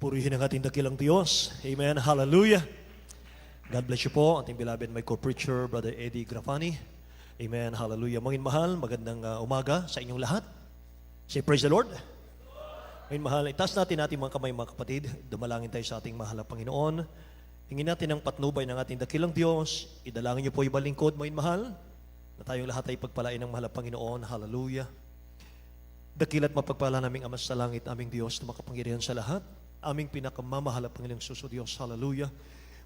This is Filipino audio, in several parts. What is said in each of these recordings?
Purihin ang ating dakilang Diyos. Amen. Hallelujah. God bless you po, ating beloved my co-preacher, Brother Eddie Grafani. Amen. Hallelujah. Mga mahal, magandang umaga sa inyong lahat. Say praise the Lord. Mga mahal, itaas natin ating mga kamay mga kapatid. Dumalangin tayo sa ating mahal na Panginoon. Hingin natin ang patnubay ng ating dakilang Diyos. Idalangin niyo po ibang lingkod, mga mahal, na tayong lahat ay pagpalain ng mahal na Panginoon. Hallelujah. Dakilat mapagpala naming Ama sa langit, aming Diyos na makapangyarihan sa lahat. Aming pinakamamahal na Panginoong Suso Diyos. Hallelujah.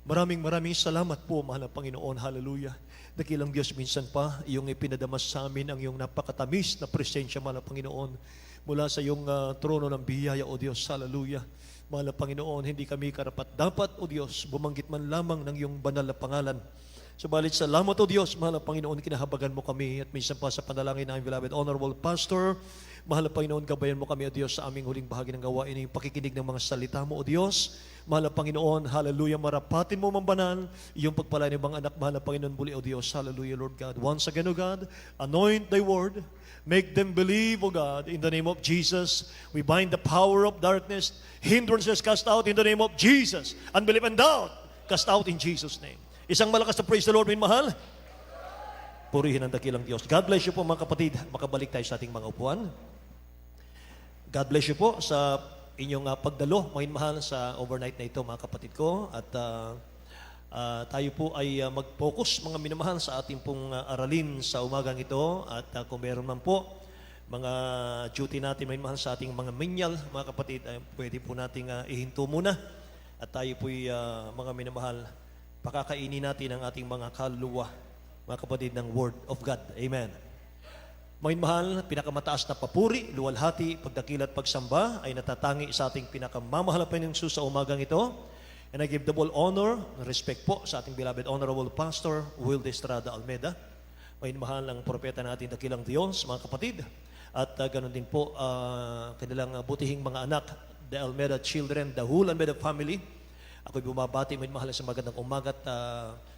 Maraming salamat po, mahal na Panginoon. Hallelujah. Dakilang Diyos, minsan pa, iyong ipinadamas sa amin ang iyong napakatamis na presensya, mahal na Panginoon, mula sa iyong trono ng biyaya, O Diyos. Hallelujah. Mahal na Panginoon, hindi kami karapat-dapat, O Diyos, bumanggit man lamang ng iyong banal na pangalan. Subalit salamat, O Diyos, mahal na Panginoon, kinahabagan mo kami at minsan pa sa panalangin ng beloved Honorable Pastor. Mahal na Panginoon, gabayan mo kami, O Diyos, sa aming huling bahagi ng gawain, yung pakikinig ng mga salita mo, O Diyos. Mahal na Panginoon, hallelujah, marapatin mo mambanan, iyong pagpalain ng mga anak, mahal na Panginoon, muli, O Diyos, hallelujah, Lord God. Once again, O God, anoint thy word, make them believe, O God, in the name of Jesus. We bind the power of darkness, hindrances cast out in the name of Jesus, unbelief and doubt cast out in Jesus' name. Isang malakas na praise the Lord, min mahal. Purihin ang dakilang Diyos. God bless you po mga kapatid. Makabalik tayo sa ating mga upuan. God bless you po sa inyong pagdalo, mga mahal, sa overnight na ito, mga kapatid ko. At tayo po ay mag-focus, mga minamahal, sa ating pong aralin sa umagang ito. At kung meron man po, mga duty natin, mga mahal, sa ating mga minyal, mga kapatid, pwede po nating ihinto muna. At tayo po ay, mga minamahal, pakakainin natin ang ating mga kaluluwa, mga kapatid, ng Word of God. Amen. Mga mahal, pinakamataas na papuri, luwalhati, pagdakilat, pagsamba ay natatangi sa ating pinakamamahal na Panginoong Jesus sa umagang ito. And I give double honor, respect po sa ating beloved Honorable Pastor Will de Estrada Almeda. Mga mahal, ang propeta natin, dakilang Diyos, mga kapatid. At ganoon din po, kanilang butihing mga anak, the Almeda children, the whole Almeda family. Ako'y bumabati, mga mahal, sa magandang umaga. At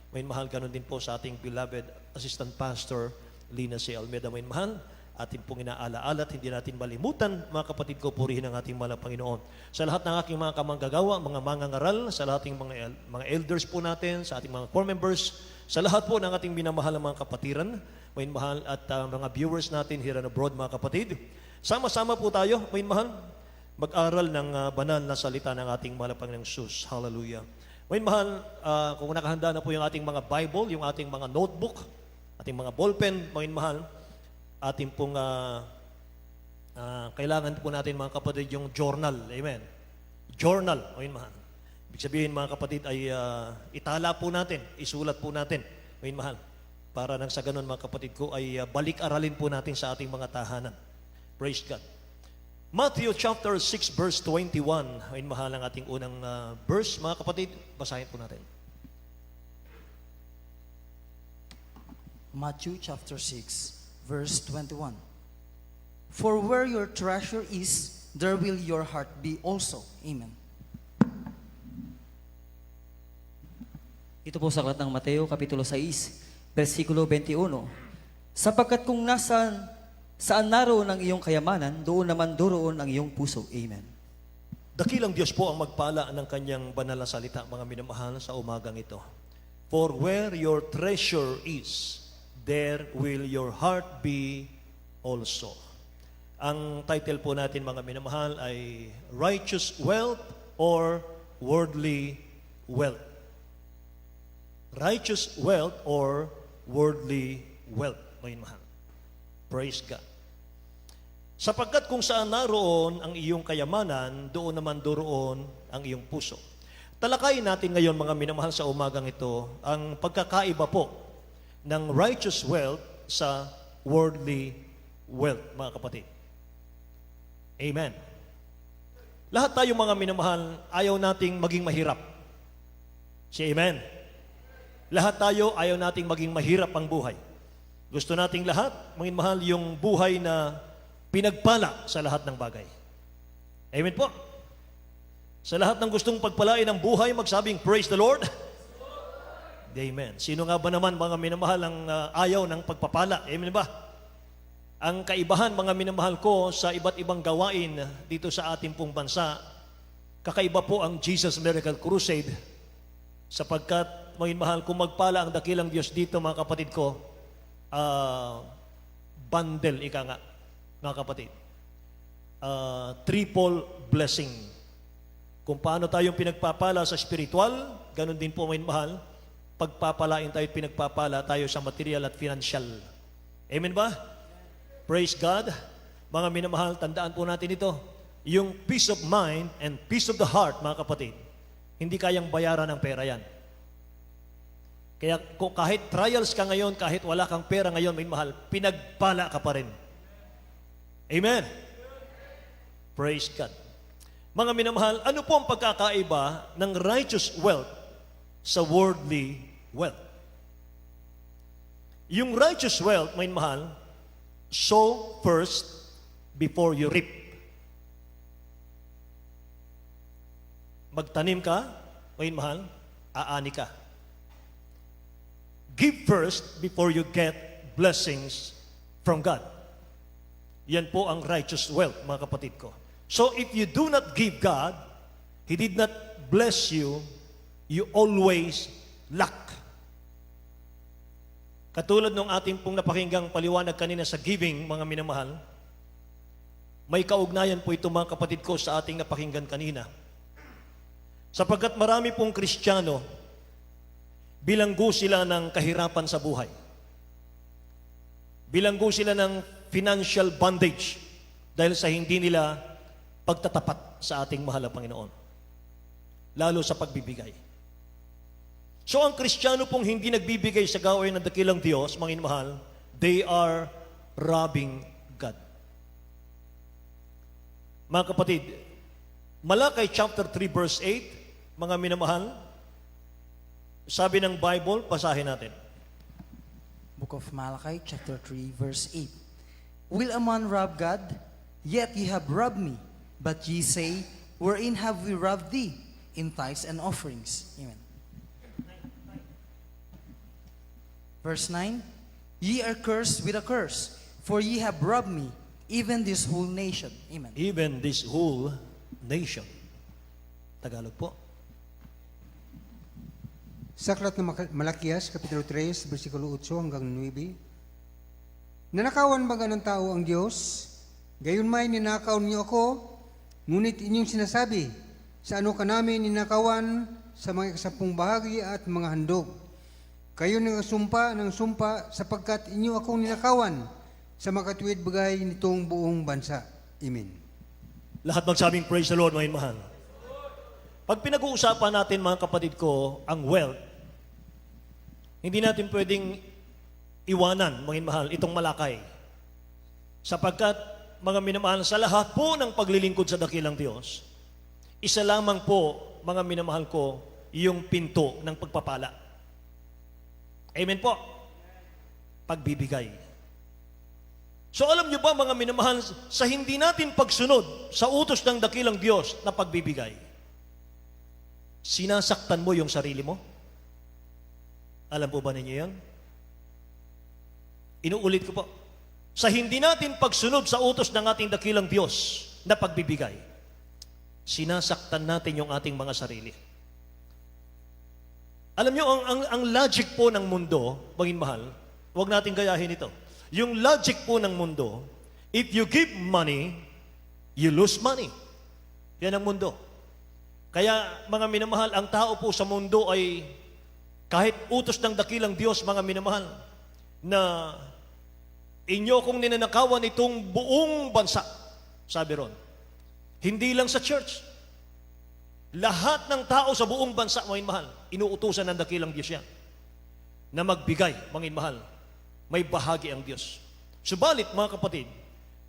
mga mahal, ganoon din po sa ating beloved Assistant Pastor Lina C. Almeda, mga mahal, ating pong inaalaala at hindi natin malimutan, mga kapatid ko, purihin ang ating mahal na Panginoon. Sa lahat ng aking mga kamanggagawa, mga mangangaral, sa lahat ng mga elders po natin, sa ating mga core members, sa lahat po ng ating minamahal na mga kapatiran, mga mahal, at mga viewers natin here and abroad, mga kapatid. Sama-sama po tayo, mga mahal, mag-aral ng banal na salita ng ating mahal na Panginoong Jesus. Hallelujah. Mga mahal, kung nakahanda na po yung ating mga Bible, yung ating mga notebook, ating mga ballpen, mga mahal, ating pong kailangan po natin, mga kapatid, yung journal. Amen. Journal, mga mahal. Ibig sabihin, mga kapatid, ay itala po natin, isulat po natin, mga mahal. Para nang sa ganun, mga kapatid ko, ay balik-aralin po natin sa ating mga tahanan. Praise God. Matthew chapter 6 verse 21, mga mahal, ang ating unang verse, mga kapatid, basahin po natin. Matthew chapter 6, verse 21. For where your treasure is, there will your heart be also. Amen. Ito po sa aklat ng Mateo, Kapitulo 6, versikulo 21. Sapagkat kung saan naroon ang iyong kayamanan, doon naman doroon ang iyong puso. Amen. Dakilang Diyos po ang magpala ng kanyang banal na salita, mga minamahal, sa umagang ito. For where your treasure is, there will your heart be also. Ang title po natin, mga minamahal, ay Righteous Wealth or Worldly Wealth. Righteous wealth or worldly wealth, mga minamahal. Praise God. Sapagkat kung saan naroon ang iyong kayamanan, doon naman doroon ang iyong puso. Talakayin natin ngayon, mga minamahal, sa umagang ito, ang pagkakaiba po ng righteous wealth sa worldly wealth, mga kapatid. Amen. Lahat tayo, mga minamahal, ayaw nating maging mahirap. Si Amen. Lahat tayo ayaw nating maging mahirap ang buhay. Gusto nating lahat, mga minamahal, yung buhay na pinagpala sa lahat ng bagay. Amen po. Sa lahat ng gustong pagpalain ng buhay, magsabing, praise the Lord. Amen. Sino nga ba naman, mga minamahal, ang ayaw ng pagpapala? Amen ba? Ang kaibahan, mga minamahal ko, sa iba't ibang gawain dito sa ating pong bansa, Kakaiba po ang Jesus Miracle Crusade sapagkat, mga mahal, kung magpala ang dakilang Diyos dito, mga kapatid ko, bundle, ika nga, mga kapatid. Triple blessing. Kung paano tayong pinagpapala sa spiritual, ganun din po, mga mahal, pagpapalain tayo at pinagpapala tayo sa material at financial. Amen ba? Praise God. Mga minamahal, tandaan po natin ito. Yung peace of mind and peace of the heart, mga kapatid, hindi kayang bayaran ng pera yan. Kaya kung kahit trials ka ngayon, kahit wala kang pera ngayon, may mahal, pinagpala ka pa rin. Amen. Praise God. Mga minamahal, ano po ang pagkakaiba ng righteous wealth sa worldly wealth? Yung righteous wealth, may mahal, sow first before you reap. Magtanim ka, may mahal, aani ka. Give first before you get blessings from God. Yan po ang righteous wealth, mga kapatid ko. So if you do not give God, He did not bless you, you always lack. Katulad ng ating pong napakinggang paliwanag kanina sa giving, mga minamahal, may kaugnayan po ito, mga kapatid ko, sa ating napakinggan kanina. Sapagkat marami pong Kristiyano, bilanggo sila ng kahirapan sa buhay. Bilanggo sila ng financial bondage dahil sa hindi nila pagtatapat sa ating mahal na Panginoon. Lalo sa pagbibigay. So ang Kristiyano pong hindi nagbibigay sa gawain ng dakilang Diyos, mga inmahal, they are robbing God. Mga kapatid, Malakay chapter 3 verse 8, mga minamahal, sabi ng Bible, basahin natin. Book of Malachi, chapter 3, verse 8. Will a man rob God? Yet ye have robbed me. But ye say, wherein have we robbed thee? In tithes and offerings. Amen. Verse 9. Ye are cursed with a curse, for ye have robbed me, even this whole nation. Amen. Even this whole nation. Tagalog po. Sa aklat ng Malakias, Kapitulo 3, versikulo 8 hanggang 9. Nanakawan ba ng tao ang Diyos? Gayon may ninakaw niyo ako, ngunit inyong sinasabi, sa ano ka namin ninakawan sa mga ikasapung bahagi at mga handog. Kayo nang sumpa ng sumpa sapagkat inyo akong ninakawan sa makatuwid bagay nitong buong bansa. Amen. Lahat magsabing praise the Lord, mga mahal. Pag pinag-uusapan natin, mga kapatid ko, ang wealth, hindi natin pwedeng iwanan, mga mahal, itong Malakay. Sapagkat, mga minamahal, sa lahat po ng paglilingkod sa dakilang Diyos, isa lamang po, mga minamahal ko, yung pinto ng pagpapala. Amen po. Pagbibigay. So alam niyo ba, mga minamahal, sa hindi natin pagsunod sa utos ng dakilang Diyos na pagbibigay, sinasaktan mo yung sarili mo? Alam po ba ninyo yan? Inuulit ko po. Sa hindi natin pagsunod sa utos ng ating dakilang Diyos na pagbibigay, sinasaktan natin yung ating mga sarili. Alam nyo, ang logic po ng mundo, maging mahal, huwag natin gayahin ito. Yung logic po ng mundo, if you give money, you lose money. Yan ang mundo. Kaya, mga minamahal, ang tao po sa mundo ay kahit utos ng dakilang Diyos, mga minamahal, na inyo kong ninanakawan itong buong bansa, sabi ron. Hindi lang sa church. Lahat ng tao sa buong bansa, mga mahal, inuutusan ng dakilang Diyos yan na magbigay, mga mahal. May bahagi ang Diyos. Subalit, mga kapatid,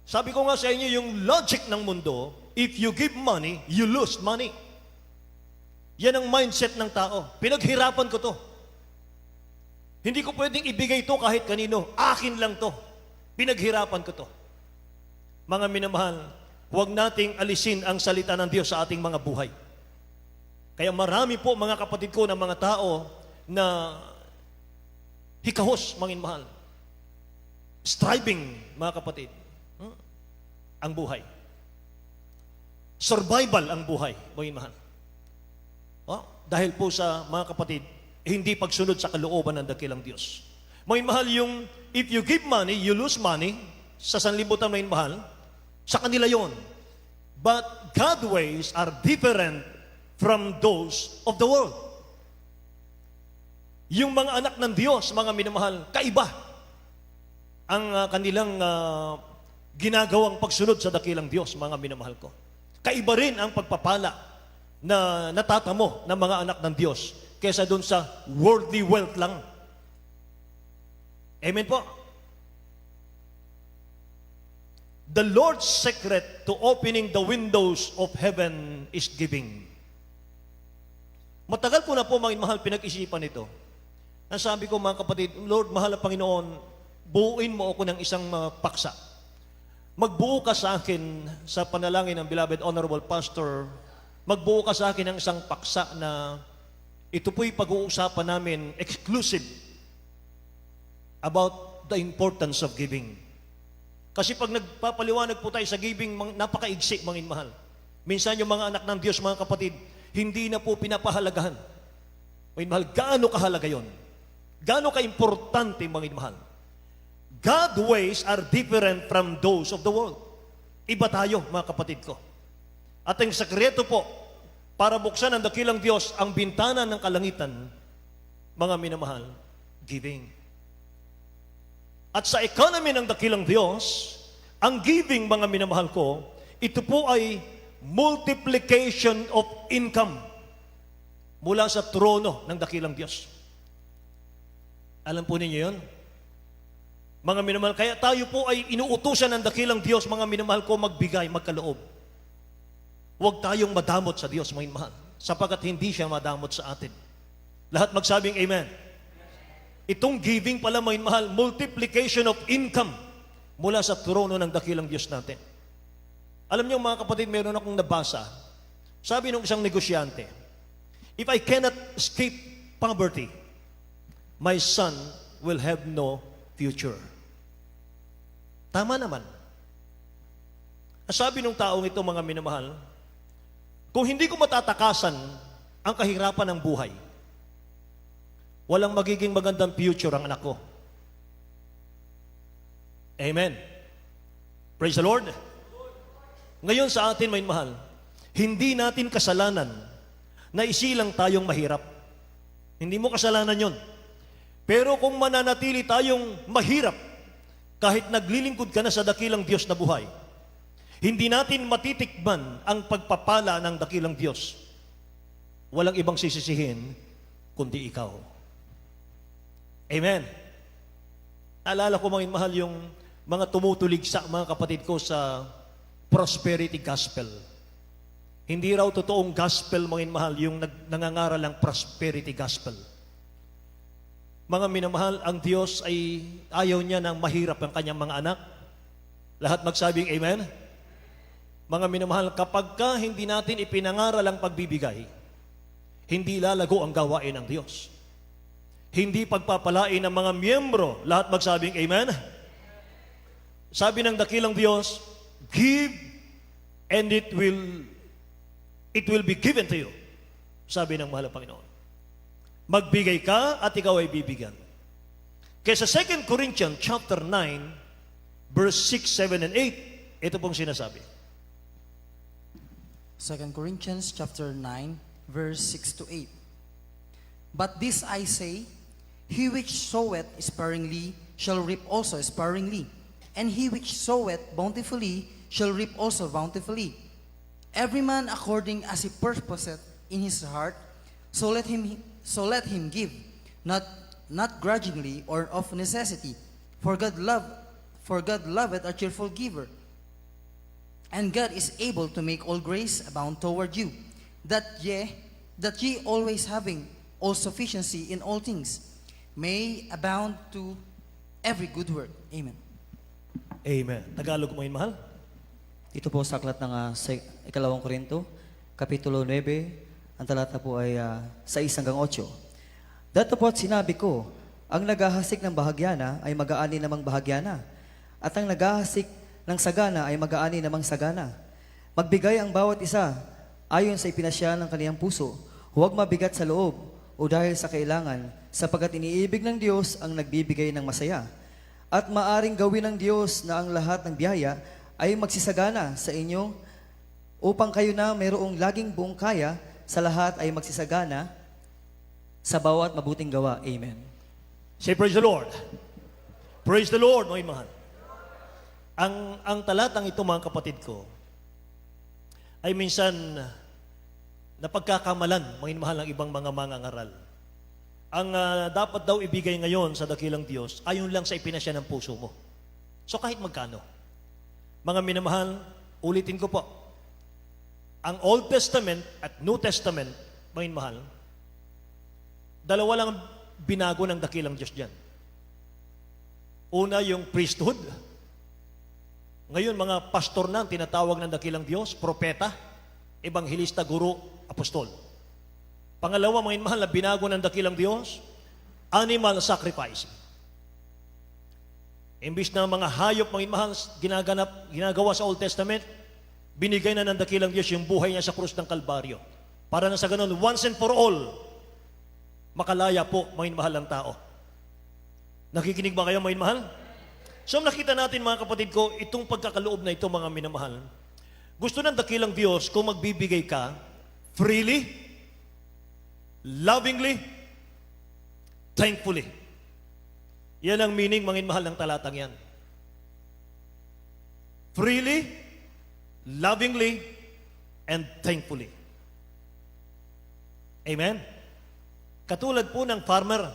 sabi ko nga sa inyo, yung logic ng mundo, if you give money, you lose money. Yan ang mindset ng tao. Pinaghirapan ko to. Hindi ko pwedeng ibigay to kahit kanino. Akin lang to. Pinaghirapan ko to. Mga minamahal, huwag nating alisin ang salita ng Diyos sa ating mga buhay. Kaya marami po, mga kapatid ko, ng mga tao na hikahos, mga mahal. Striving, mga kapatid, ang buhay. survival ang buhay, mga mahal. Dahil po sa mga kapatid, hindi pagsunod sa kalooban ng dakilang Diyos. Mga mahal, yung if you give money, you lose money, sa sanlibutan mga mahal, sa kanila yon. But God's ways are different from those of the world. Yung mga anak ng Diyos, mga minamahal, kaiba ang kanilang ginagawang pagsunod sa dakilang Diyos, mga minamahal ko. Kaiba rin ang pagpapala na natatamo ng mga anak ng Diyos kesa dun sa worldly wealth lang. Amen po. The Lord's secret to opening the windows of heaven is giving. Matagal ko na po, mga mahal, pinag-isipan ito. Ang sabi ko, mga kapatid, Lord, mahal na Panginoon, buuin mo ako ng isang paksa. Magbuo ka sa akin sa panalangin ng beloved honorable pastor. Magbuo ka sa akin ng isang paksa na ito po'y pag-uusapan namin exclusive about the importance of giving. Kasi pag nagpapaliwanag po tayo sa giving, napakaigsi, mga mahal. Minsan yung mga anak ng Diyos, mga kapatid, hindi na po pinapahalagahan. Mga mahal, gaano kahalaga yon? Gaano ka-importante, mga mahal? God's ways are different from those of the world. Iba tayo, mga kapatid ko. At ang sekreto po, para buksan ng dakilang Diyos ang bintana ng kalangitan, mga minamahal, giving. At sa economy ng dakilang Diyos, ang giving, mga minamahal ko, ito po ay multiplication of income mula sa trono ng dakilang Diyos. Alam po ninyo yun? Mga minamahal, kaya tayo po ay inuutusan ng dakilang Diyos, mga minamahal ko, magbigay, magkaloob. Huwag tayong madamot sa Diyos, mga minamahal, sapagkat hindi siya madamot sa atin. Lahat magsabing amen. Itong giving pala, mga minamahal, multiplication of income mula sa trono ng dakilang Diyos natin. Alam niyo, mga kapatid, meron akong nabasa. Sabi ng isang negosyante, if I cannot escape poverty, my son will have no future. Tama naman. Ang sabi ng taong ito, mga minamahal, kung hindi ko matatakasan ang kahirapan ng buhay, walang magiging magandang future ang anak ko. Amen. Praise the Lord. Ngayon sa atin, may mahal, hindi natin kasalanan na isilang tayong mahirap. Hindi mo kasalanan yon. Pero kung mananatili tayong mahirap, kahit naglilingkod ka na sa dakilang Diyos na buhay, hindi natin matitikman ang pagpapala ng dakilang Diyos. Walang ibang sisisihin, kundi ikaw. Amen. Naalala ko, mga mahal, yung mga tumutulig sa mga kapatid ko sa prosperity gospel. Hindi raw totoong gospel, mga mahal, yung nangangaral ng prosperity gospel. Mga minamahal, ang Diyos ay ayaw niya ng mahirap ang kanyang mga anak. Lahat magsabing amen? Mga minamahal, kapag ka hindi natin ipinangaral ang pagbibigay, hindi lalago ang gawain ng Diyos. Hindi pagpapalain ng mga miyembro. Lahat magsabing amen? Sabi ng dakilang Diyos, give and it will be given to you. Sabi ng mahal na Panginoon. Magbigay ka at ikaw ay bibigyan. Kaya sa 2 Corinthians chapter 9, verse 6, 7, and 8, ito pong sinasabi. 2 Corinthians chapter 9, verse 6 to 8. But this I say, he which soweth sparingly shall reap also sparingly, and he which soweth bountifully shall reap also bountifully. Every man according as he purposeth in his heart, so let him give, not grudgingly or of necessity, for God loveth a cheerful giver. And God is able to make all grace abound toward you, that ye always having all sufficiency in all things, may abound to every good work. Amen. Amen. Tagalog mo yun, mahal? Ito po sa aklat ng 2 Korinto, Kapitulo 9, ang talata po ay 6 hanggang 8. Dato po at sinabi ko, ang naghahasik ng bahagyana ay mag-aani namang bahagyana, at ang naghahasik ng sagana ay mag-aani namang sagana. Magbigay ang bawat isa ayon sa ipinasya ng kaniyang puso. Huwag mabigat sa loob o dahil sa kailangan, sapagkat iniibig ng Diyos ang nagbibigay ng masaya. At maaring gawin ng Diyos na ang lahat ng biyaya ay magsisagana sa inyo upang kayo na mayroong laging buong kaya sa lahat ay magsisagana sa bawat mabuting gawa. Amen. Say, praise the Lord. Praise the Lord, mga mahal. Ang talatang ito, mga kapatid ko, ay minsan napagkakamalan, mga mahal, ng ibang mga mangangaral. Ang dapat daw ibigay ngayon sa dakilang Diyos, ayon lang sa ipinasya ng puso mo. So kahit magkano. Mga minamahal, ulitin ko po, ang Old Testament at New Testament, mga mahal, dalawa lang binago ng dakilang Diyos dyan. Una, yung priesthood. Ngayon, mga pastor na ang tinatawag ng dakilang Diyos, propeta, ebanghilista, guru, apostol. Pangalawa, mga mahal, na binago ng dakilang Diyos, animal sacrifice. Imbis na mga hayop, mga mahal, ginagawa sa Old Testament, binigay na ng dakilang Diyos yung buhay niya sa krus ng Kalbaryo. Para na sa ganun, once and for all, makalaya po, mga mahal, ang tao. Nakikinig ba kayo, mga mahal? So nakita natin, mga kapatid ko, itong pagkakaloob na ito, mga minamahal. Gusto ng dakilang Diyos kung magbibigay ka freely, lovingly, thankfully. Yan ang meaning, mga mahal, ng talatang yan. Freely, lovingly, and thankfully. Amen? Katulad po ng farmer,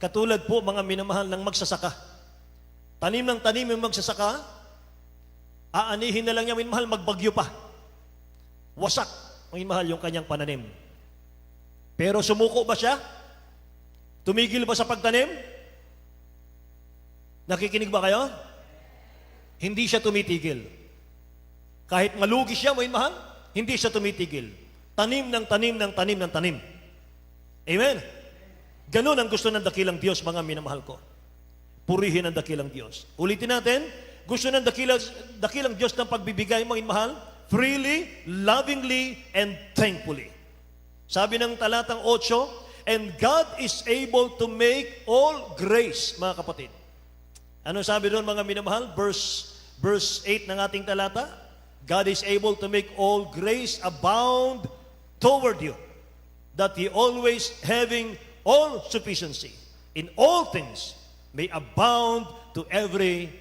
katulad po, mga minamahal, ng magsasaka. Tanim ng tanim yung magsasaka, aanihin na lang niya, minamahal, magbagyo pa. Wasak, minamahal, yung kanyang pananim. Pero sumuko ba siya? Tumigil ba sa pagtanim? Nakikinig ba kayo? Hindi siya tumitigil. Kahit malugi siya, minamahal, hindi siya tumitigil. Tanim ng tanim ng tanim ng tanim. Amen? Ganun ang gusto ng dakilang Diyos, mga minamahal ko. Purihin ang dakilang Diyos. Ulitin natin, gusto ng dakilang Diyos ng pagbibigay, mga mahal, freely, lovingly, and thankfully. Sabi ng talatang 8, and God is able to make all grace, mga kapatid. Ano sabi doon, mga minamahal? Verse 8 ng ating talata, God is able to make all grace abound toward you, that He always having all sufficiency in all things may abound to every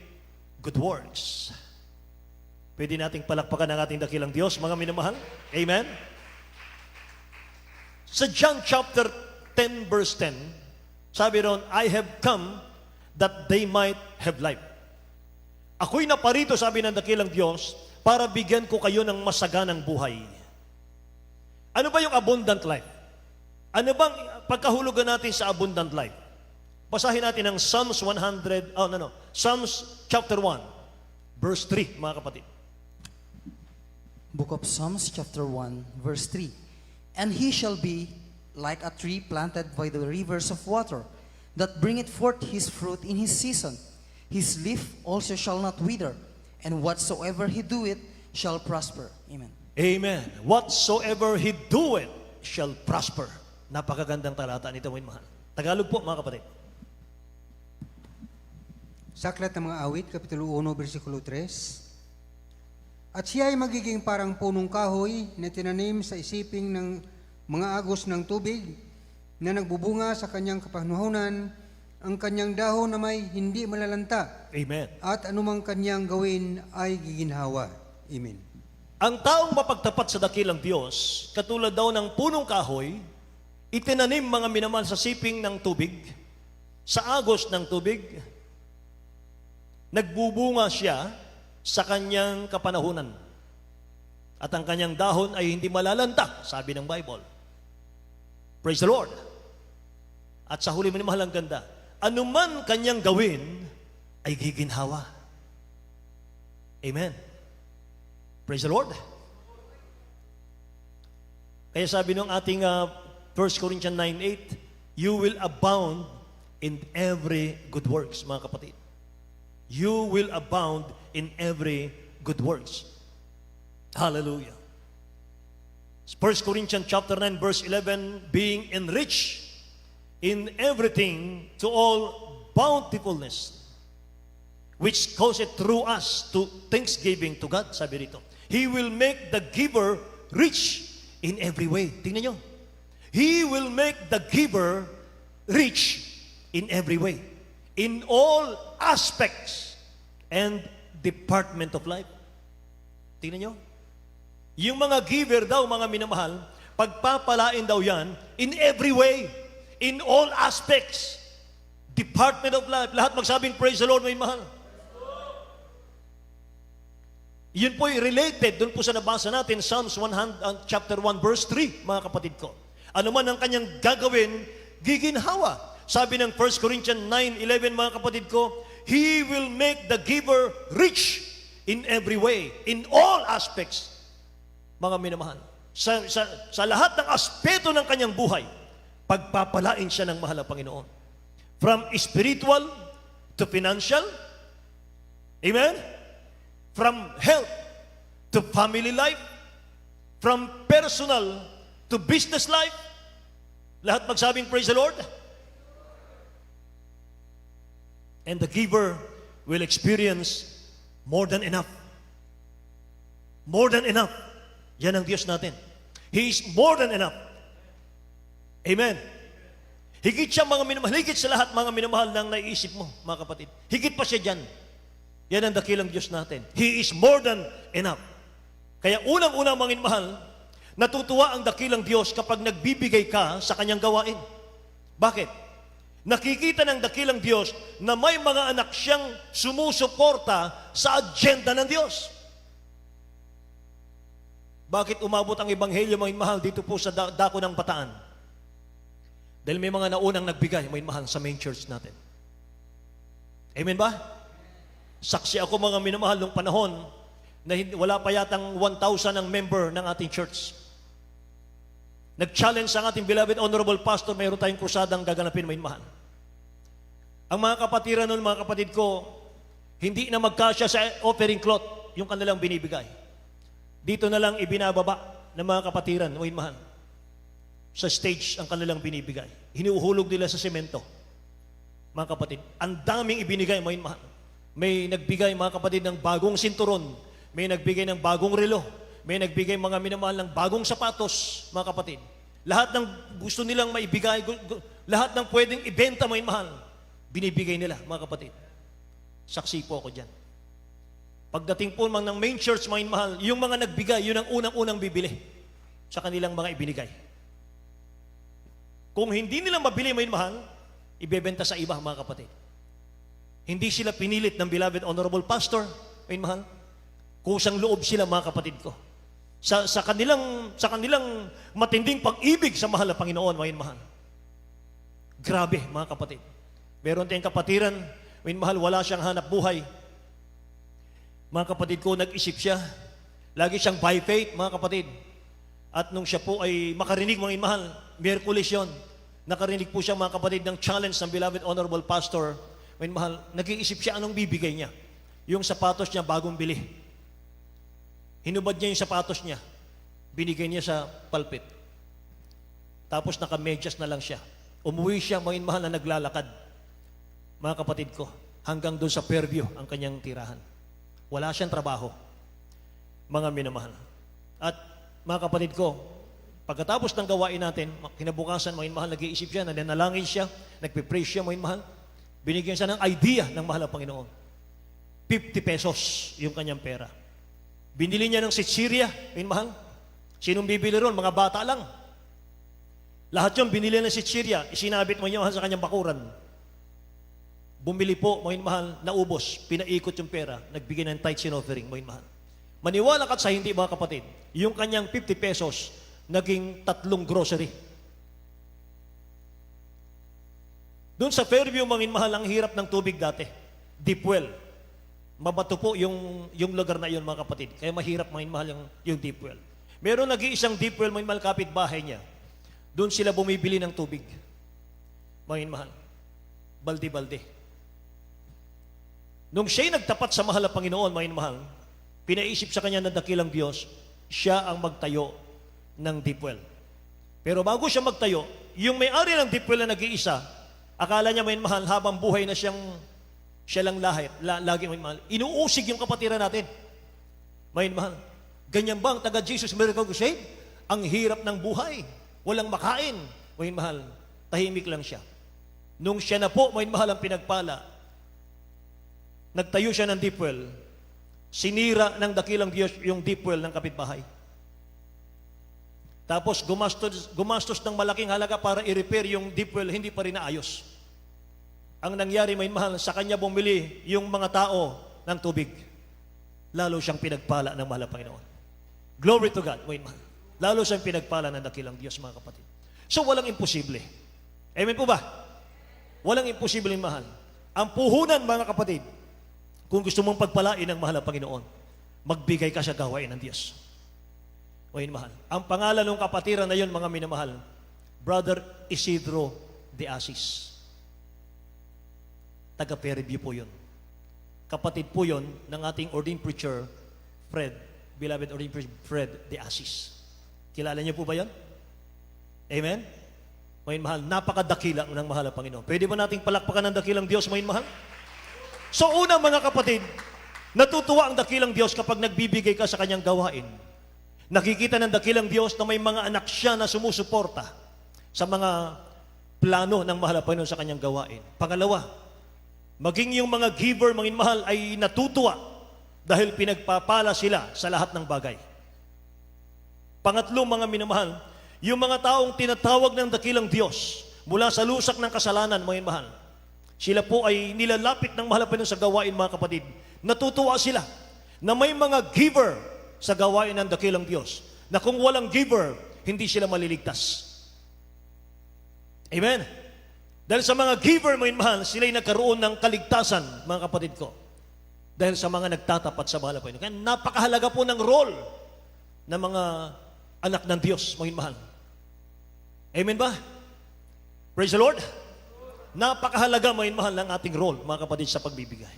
good works. Pwede nating palakpakan ang ating dakilang Diyos, mga minamahal. Amen? Sa John chapter 10 verse 10, sabi ron, I have come that they might have life. Ako'y naparito, sabi ng dakilang Diyos, para bigyan ko kayo ng masaganang buhay. Ano ba yung abundant life? Ano bang pagkahulugan natin sa abundant life? Basahin natin ang Psalms Psalms chapter 1, verse 3, mga kapatid. Book of Psalms chapter 1, verse 3. And he shall be like a tree planted by the rivers of water, that bringeth forth his fruit in his season. His leaf also shall not wither, and whatsoever he doeth shall prosper. Amen. Amen. Whatsoever he doeth shall prosper. Napakagandang talata nito, mga mahal. Tagalog po, mga kapatid. Sa Aklat ng mga Awit, Kapitulo 1, versikulo 3, at siya ay magiging parang punong kahoy na tinanim sa isiping ng mga agos ng tubig na nagbubunga sa kanyang kapanuhunan, ang kanyang dahon na may hindi malalanta, Amen. at anumang kanyang gawin ay giginhawa. Amen. Ang taong mapagtapat sa dakilang Diyos, katulad daw ng punong kahoy, itinanim, mga minamahal, sa siping ng tubig, sa agos ng tubig, nagbubunga siya sa kanyang kapanahunan. At ang kanyang dahon ay hindi malalanta, sabi ng Bible. Praise the Lord. At sa huli, minamahal, ang ganda, anuman kanyang gawin ay giginhawa. Amen. Praise the Lord. Kaya sabi nung ating 1 Corinthians 9:8, you will abound in every good works, mga kapatid. You will abound in every good works. Hallelujah. 1 Corinthians chapter 9 verse 11, being enriched in everything to all bountifulness, which causeth through us to thanksgiving to God. Sabi rito, He will make the giver rich in every way. Tingnan nyo. He will make the giver rich in every way, in all aspects and department of life. Tingnan nyo. Yung mga giver daw, mga minamahal, pagpapalain daw yan in every way, in all aspects, department of life. Lahat magsabing, praise the Lord, may mahal. Yun po related, doon po sa nabasa natin, Psalms 100, chapter 1, verse 3, mga kapatid ko. Ano man ang kanyang gagawin, giginhawa. Sabi ng 1 Corinthians 9:11, mga kapatid ko, He will make the giver rich in every way, in all aspects, mga minamahal. Sa lahat ng aspeto ng kanyang buhay, pagpapalain siya ng mahal na Panginoon. From spiritual to financial, amen? From health to family life, from personal to business life, lahat magsabing praise the Lord. And the giver will experience more than enough. More than enough. Yan ang Diyos natin. He is more than enough. Amen. Higit siya, mga minamahal, higit sa lahat, mga minamahal, ng naiisip mo, mga kapatid. Higit pa siya dyan. Yan ang dakilang Diyos natin. He is more than enough. Kaya unang-unang, mga minamahal, natutuwa ang dakilang Diyos kapag nagbibigay ka sa kanyang gawain. Bakit? Nakikita ng dakilang Diyos na may mga anak siyang sumusuporta sa agenda ng Diyos. Bakit umabot ang Ebanghelyo, mga mahal, dito po sa dako ng Bataan? Dahil may mga naunang nagbigay, mga mahal, sa main church natin. Amen ba? Saksi ako, mga minamahal, nung panahon na wala pa yatang 1,000 ang member ng ating church. Nag-challenge ang ating beloved honorable pastor, mayroon tayong krusadang gaganapin, mga mahal. Ang mga kapatiran nun, mga kapatid ko, hindi na magkasya sa offering cloth yung kanilang binibigay. Dito na lang ibinababa ng mga kapatiran, mga mahal. Sa stage ang kanilang binibigay. Hinuhulog nila sa semento. Mga kapatid, ang daming ibinigay, mga mahal. May nagbigay, mga kapatid, ng bagong sinturon. May nagbigay ng bagong relo. May nagbigay, mga minamahal, ng bagong sapatos, mga kapatid. Lahat ng gusto nilang maibigay, lahat ng pwedeng ibenta, mga mahal, binibigay nila, mga kapatid. Saksi po ako dyan. Pagdating po ng main church, mga mahal, yung mga nagbigay, yun ang unang-unang bibili sa kanilang mga ibinigay. Kung hindi nila mabili, mga mahal, ibebenta sa iba, mga kapatid. Hindi sila pinilit ng beloved honorable pastor, mga mahal. Kusang loob sila, mga kapatid ko. Sa kanilang matinding pag-ibig sa mahal na Panginoon, mga mahal. Grabe, mga kapatid. Meron tayong kapatiran, mga mahal, wala siyang hanap buhay. Mga kapatid ko, nag-isip siya. Lagi siyang by faith, mga kapatid. At nung siya po ay makarinig, mga mahal, Miyerkules yun, nakarinig po siya, mga kapatid, ng challenge ng beloved honorable pastor, mga mahal, nag-iisip siya anong bibigay niya. Yung sapatos niya, bagong bili. Hinubad niya yung sapatos niya. Binigay niya sa pulpit. Tapos nakamedyas na lang siya. Umuwi siya, mga mahal, na naglalakad. Mga kapatid ko, hanggang doon sa Fairview ang kanyang tirahan. Wala siyang trabaho, mga minamahal. At mga kapatid ko, pagkatapos ng gawain natin, kinabukasan, mga mahal, nag-iisip siya, nananalangin siya, nagpipray siya, mga mahal. Binigyan siya ng idea ng mahal na Panginoon. 50 pesos yung kanyang pera. Binili niya ng sitsirya, mga mahal. Sinong bibili ron? Mga bata lang. Lahat yun, binili ng sitsirya, isinabit mo niya sa kanyang bakuran. Bumili po, mga mahal, naubos, pinaikot yung pera, nagbigay ng tithes and offering, mga mahal. Maniwala ka sa hindi, mga kapatid, yung kanyang 50 pesos, naging 3 grocery. Doon sa Fairview, mga mahal, ang hirap ng tubig dati. Deep well. Mabato po yung lugar na yun, mga kapatid. Kaya mahirap, mga mahal, yung deep well. Meron nag-iisang deep well, mga mahal, kapit-bahay niya. Doon sila bumibili ng tubig. Mga mahal. Balde-balde. Nung siya'y nagtapat sa mahal na Panginoon, mga mahal, pinaisip sa kanya ng dakilang Diyos, siya ang magtayo ng deep well. Pero bago siya magtayo, yung may-ari ng deep well na nag-iisa, akala niya, may mahal, habang buhay na siya lang lagi may mahal. Inuusig yung kapatiran natin. May mahal. Ganyan ba ang taga Jesus Miracle Crusade? Ang hirap ng buhay. Walang makain. May mahal. Tahimik lang siya. Nung siya na po, may mahal ang pinagpala, nagtayo siya ng deep well, sinira ng dakilang Diyos yung deep well ng kapitbahay. Tapos gumastos ng malaking halaga para i-repair yung deep well, hindi pa rin naayos. Ang nangyari, may mahal, sa kanya bumili yung mga tao ng tubig. Lalo siyang pinagpala ng mahal na Panginoon. Glory to God, may mahal. Lalo siyang pinagpala ng dakilang Diyos, mga kapatid. So walang imposible. Amen po ba? Walang imposible, mahal. Ang puhunan, mga kapatid, kung gusto mong pagpalain ng mahal na Panginoon, magbigay ka sa gawain ng Diyos. Amen, mahal. Ang pangalan ng kapatiran na yun, mga minamahal, Brother Isidro de Asis. Taga Fairview po yun. Kapatid po yun ng ating ordained preacher, beloved ordained preacher, Fred de Asis. Kilala niyo po ba yun? Amen? Mayin mahal, napakadakila ng mahal na Panginoon. Pwede ba nating palakpakan ng dakilang Diyos, mayin mahal? So una, mga kapatid, natutuwa ang dakilang Diyos kapag nagbibigay ka sa kanyang gawain. Nakikita ng dakilang Diyos na may mga anak siya na sumusuporta sa mga plano ng mahal na Panginoon sa kanyang gawain. Pangalawa, maging yung mga giver, mga mahal, ay natutuwa dahil pinagpapala sila sa lahat ng bagay. Pangatlo, mga minamahal, yung mga taong tinatawag ng dakilang Diyos mula sa lusak ng kasalanan, mga mahal, sila po ay nilalapit ng mahal na Panginoon sa gawain, mga kapatid. Natutuwa sila na may mga giver sa gawain ng dakilang Diyos, na kung walang giver, hindi sila maliligtas. Amen? Dahil sa mga giver, mga mahal, sila'y nagkaroon ng kaligtasan, mga kapatid ko. Dahil sa mga nagtatapat sa mahal na Panginoon. Kaya napakahalaga po ng role ng mga anak ng Diyos, mga mahal. Amen ba? Praise the Lord. Napakahalaga, mga mahal, ng ating role, mga kapatid, sa pagbibigay.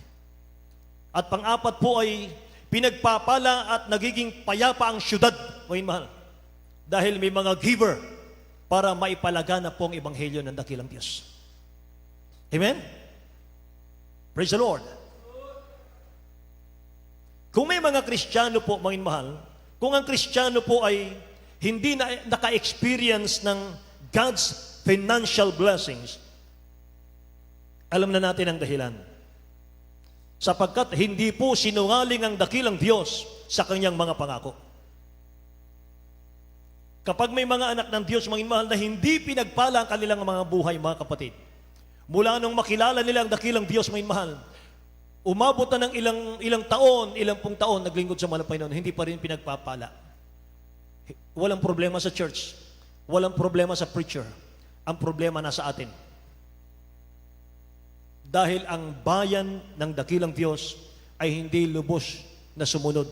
At pang-apat po ay pinagpapala at nagiging payapa ang syudad, mga mahal. Dahil may mga giver para maipalagana po ang ebanghelyo ng dakilang Diyos. Amen? Praise the Lord. Kung may mga Kristiyano po, mga mahal, kung ang Kristiyano po ay hindi na naka-experience ng God's financial blessings, alam na natin ang dahilan. Sapagkat hindi po sinungaling ang dakilang Diyos sa kanyang mga pangako. Kapag may mga anak ng Diyos, mga mahal, na hindi pinagpala ang kanilang mga buhay, mga kapatid, mula nung makilala nila ang dakilang Diyos, mga mahal, umabot na ng ilang taon, ilang pung taon, naglingkod sa mahal na Panginoon, hindi pa rin pinagpapala. Walang problema sa church. Walang problema sa preacher. Ang problema nasa atin. Dahil ang bayan ng dakilang Diyos ay hindi lubos na sumunod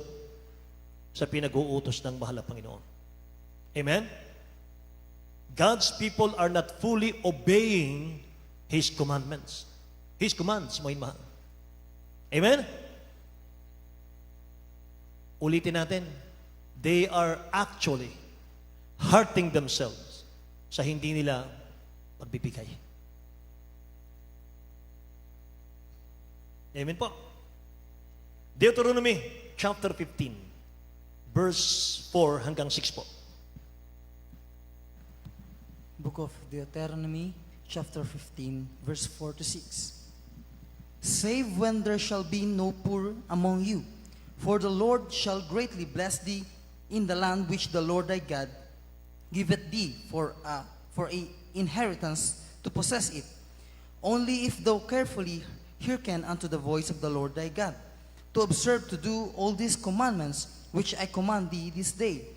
sa pinag-uutos ng mahal na Panginoon. Amen? God's people are not fully obeying His commandments. His commands, mga mahal. Amen? Ulitin natin. They are actually hurting themselves sa hindi nila pagbibigay. Amen po. Deuteronomy chapter 15, verse 4 hanggang 6 po. Book of Deuteronomy, chapter 15, verse 4 to 6. Save when there shall be no poor among you, for the Lord shall greatly bless thee in the land which the Lord thy God giveth thee for a inheritance to possess it. Only if thou carefully hearken unto the voice of the Lord thy God, to observe to do all these commandments which I command thee this day.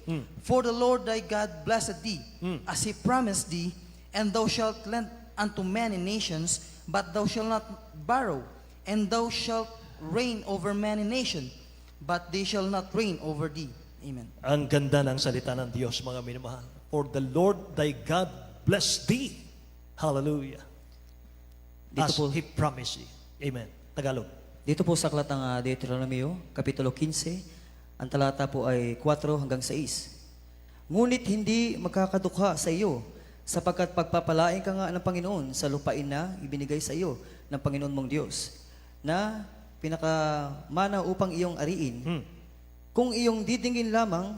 For the Lord thy God blessed thee, as he promised thee, and thou shalt lend unto many nations, but thou shalt not borrow, and thou shalt reign over many nations, but they shall not reign over thee. Amen. Ang ganda ng salita ng Diyos, mga minamahal. For the Lord thy God bless thee. Hallelujah. Dito As po- He promised thee. Amen. Tagalog. Dito po sa aklat ng Deuteronomio, Kapitulo 15, Ang talata po ay 4 hanggang 6. Ngunit hindi magkakadukha sa iyo, sapagkat pagpapalain ka nga ng Panginoon sa lupain na ibinigay sa iyo ng Panginoon mong Diyos, na pinakamana upang iyong ariin. Kung iyong didingin lamang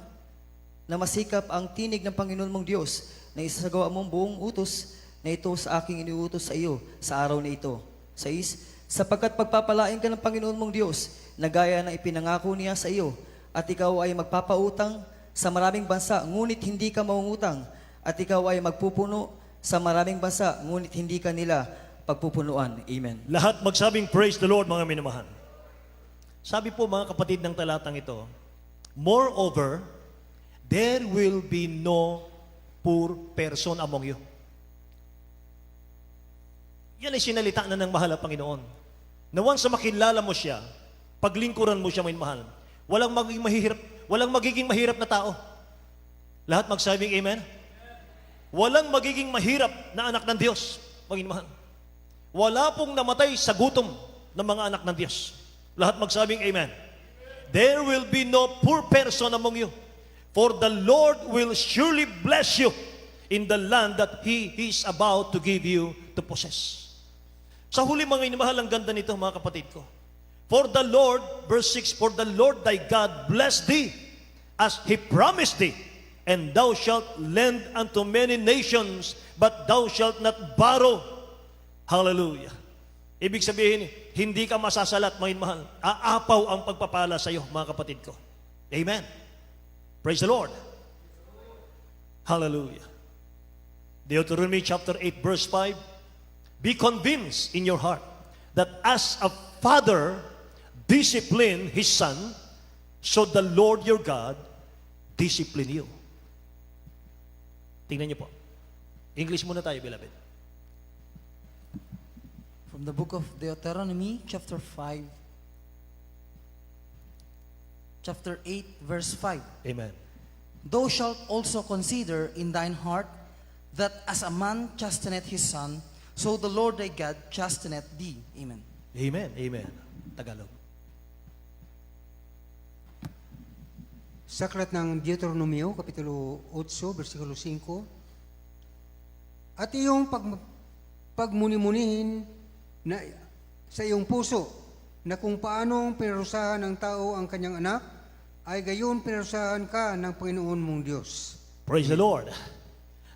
na masikap ang tinig ng Panginoon mong Diyos, na isasagawa mong buong utos na ito sa aking iniutos sa iyo sa araw na ito. 6. Sapagkat pagpapalain ka ng Panginoon mong Diyos, na gaya na ipinangako niya sa iyo, at ikaw ay magpapautang sa maraming bansa, ngunit hindi ka mangungutang, at ikaw ay magpupuno sa maraming bansa, ngunit hindi ka nila pagpupunuan. Amen. Lahat magsabing praise the Lord, mga minamahal. Sabi po mga kapatid ng talatang ito, moreover, there will be no poor person among you. Yan ay sinalita na ng mahal na Panginoon. Na once na makilala mo siya, paglingkuran mo siya, may mahal, walang magiging mahirap na tao. Lahat magsabing amen? Walang magiging mahirap na anak ng Diyos, maging mahal. Wala pong namatay sa gutom ng mga anak ng Diyos. Lahat magsabing amen. There will be no poor person among you, for the Lord will surely bless you in the land that He is about to give you to possess. Sa huli mga inamahal, ang ganda nito mga kapatid ko. For the Lord, verse 6, for the Lord thy God bless thee as He promised thee, and thou shalt lend unto many nations, but thou shalt not borrow. Hallelujah. Ibig sabihin, hindi ka masasalat, mga mahal. Aapaw ang pagpapala sa iyo, mga kapatid ko. Amen. Praise the Lord. Hallelujah. Deuteronomy chapter 8, verse 5. Be convinced in your heart that as a father discipline his son, so the Lord your God discipline you. Tingnan niyo po. English muna tayo, beloved. From the book of Deuteronomy, chapter 8, verse 5. Amen. Thou shalt also consider in thine heart that as a man chasteneth his son, so the Lord thy God chasteneth thee. Amen. Amen. Amen. Tagalog. Sa aklat ng Deuteronomio, Kapitulo 8, versikulo 5, at iyong pagmuni-munihin na sa iyong puso na kung paanong pinarusahan ng tao ang kanyang anak, ay gayon pinarusahan ka ng Panginoon mong Diyos. Praise the Lord.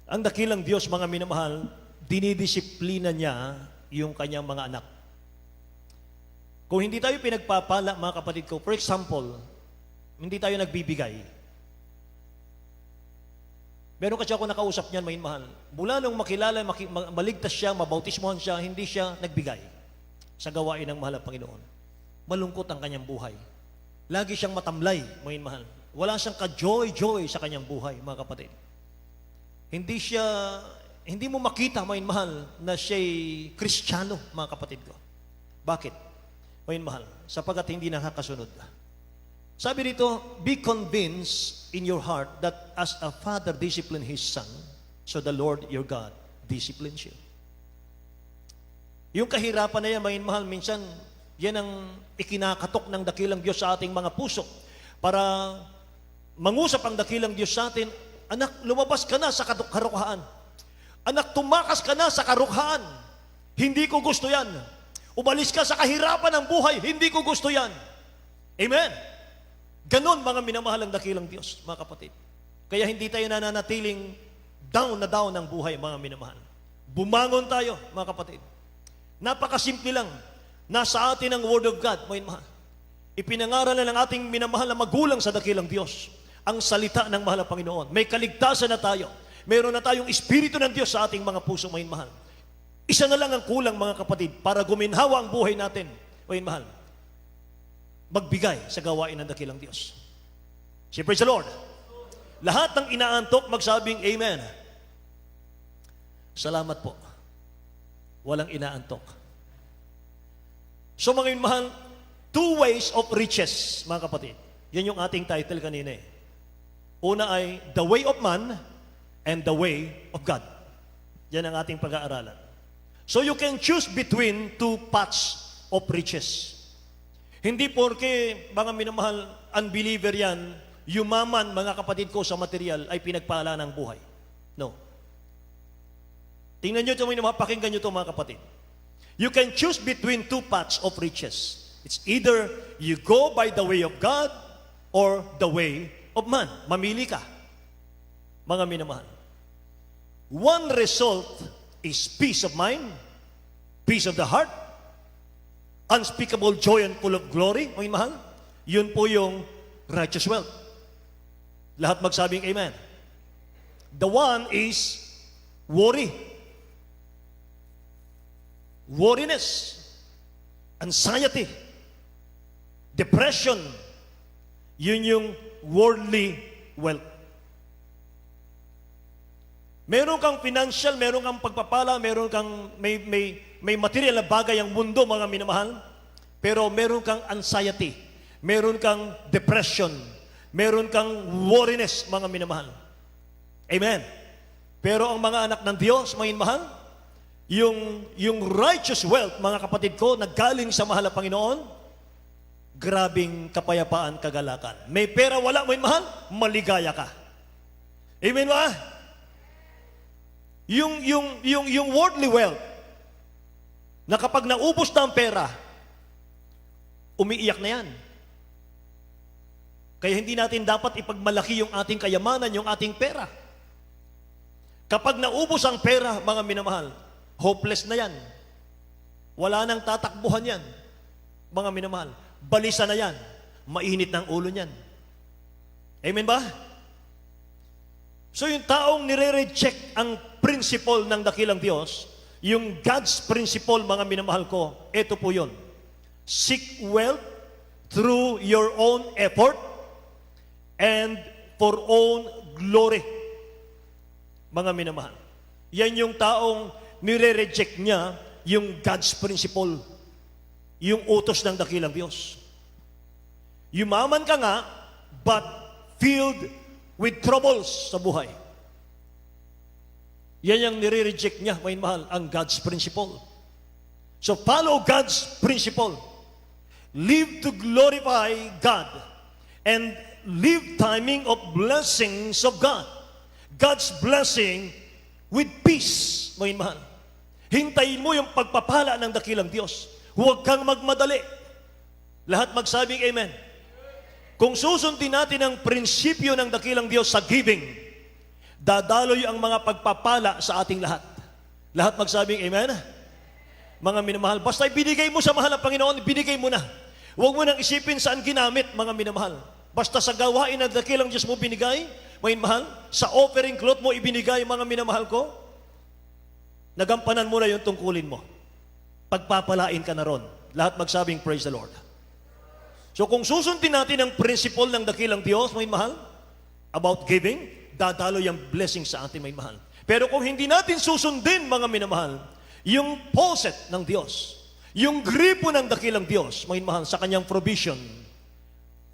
Ang dakilang Diyos, mga minamahal, dinidisiplina niya yung kanyang mga anak. Kung hindi tayo pinagpapala, mga kapatid ko, for example, hindi tayo nagbibigay. Meron kasi ako nakausap niyan, mga mahal. Mula nung makilala, maligtas siya, mabautismohan siya, hindi siya nagbigay sa gawain ng mahal na Panginoon. Malungkot ang kanyang buhay. Lagi siyang matamlay, mga mahal. Wala siyang ka-joy-joy sa kanyang buhay, mga kapatid. Hindi mo makita, mga mahal, na siya'y Kristiyano, mga kapatid ko. Bakit? Mga mahal, sapagkat hindi nakakasunod. Sabi dito, be convinced in your heart that as a father discipline his son, so the Lord your God disciplines you. Yung kahirapan na yan, mga mahal, minsan, yan ang ikinakatok ng dakilang Diyos sa ating mga puso para mangusap ang dakilang Diyos sa atin, anak, lumabas ka na sa karukahan. Anak, tumakas ka na sa karukahan. Hindi ko gusto yan. Umalis ka sa kahirapan ng buhay. Hindi ko gusto yan. Amen. Ganon mga minamahal ang dakilang Diyos, mga kapatid. Kaya hindi tayo nananatiling down na down ng buhay, mga minamahal. Bumangon tayo, mga kapatid. Napakasimple lang. Nasa atin ang Word of God, mga minamahal. Ipinangaral na ng ating minamahal na magulang sa dakilang Diyos ang salita ng mahal na Panginoon. May kaligtasan na tayo. Meron na tayong Espiritu ng Diyos sa ating mga puso, mga minamahal. Isa na lang ang kulang, mga kapatid, para guminhawa ang buhay natin, mga minamahal. Magbigay sa gawain ng dakilang Diyos. Say, praise the Lord. Lahat ng inaantok, magsabing amen. Salamat po. Walang inaantok. So mga mahal, two ways of riches, mga kapatid. Yan yung ating title kanina eh. Una ay the way of man and the way of God. Yan ang ating pag-aaralan. So you can choose between two paths of riches. Hindi porke, mga minamahal, unbeliever yan, yumaman, mga kapatid ko, sa material ay pinagpala ng buhay. No. Tingnan nyo ito, pakinggan nyo ito, mga kapatid. You can choose between two paths of riches. It's either you go by the way of God or the way of man. Mamili ka, mga minamahal. One result is peace of mind, peace of the heart, unspeakable joy and full of glory, mga minamahal. Yun po yung righteous wealth. Lahat magsabing amen. The one is worry. Worriness, anxiety, depression, yun yung worldly wealth. Meron kang financial, meron kang pagpapala, meron kang may material na bagay ang mundo, mga minamahal, pero meron kang anxiety, meron kang depression, meron kang worriness, mga minamahal. Amen. Pero ang mga anak ng Diyos, mga minamahal, yung righteous wealth, mga kapatid ko, naggaling sa mahal na Panginoon, grabing kapayapaan, kagalakan. May pera, wala mo mahal, maligaya ka. Amen ba? Yung worldly wealth, na kapag naubos na ang pera, umiiyak na yan. Kaya hindi natin dapat ipagmalaki yung ating kayamanan, yung ating pera. Kapag naubos ang pera, mga minamahal, hopeless na yan. Wala nang tatakbuhan yan, mga minamahal. Balisa na yan. Mainit ng ulo niyan. Amen ba? So yung taong nire-reject ang principle ng dakilang Diyos, yung God's principle, mga minamahal ko, ito po yun. Seek wealth through your own effort and for own glory. Mga minamahal. Yan yung taong nire-reject niya yung God's principle, yung utos ng dakilang Diyos. Yumaman ka nga, but filled with troubles sa buhay. Yan yung nire-reject niya, may mahal, ang God's principle. So follow God's principle. Live to glorify God and live timing of blessings of God. God's blessing with peace, may mahal. Hintayin mo yung pagpapala ng dakilang Diyos. Huwag kang magmadali. Lahat magsabing amen. Kung susundin natin ang prinsipyo ng dakilang Diyos sa giving, dadaloy ang mga pagpapala sa ating lahat. Lahat magsabing amen. Mga minamahal, basta ibinigay mo sa mahal ng Panginoon, ibinigay mo na. Huwag mo nang isipin saan ginamit, mga minamahal. Basta sa gawain ng dakilang Diyos mo binigay, mga minamahal, sa offering cloth mo ibinigay, mga minamahal ko, nagampanan mo na yung tungkulin mo. Pagpapalain ka na ron. Lahat magsabing praise the Lord. So kung susundin natin ang principle ng dakilang Diyos, may mahal, about giving, dadalo yung blessing sa ating may mahal. Pero kung hindi natin susundin, mga minamahal, yung poset ng Diyos, yung gripo ng dakilang Diyos, may mahal, sa kanyang provision,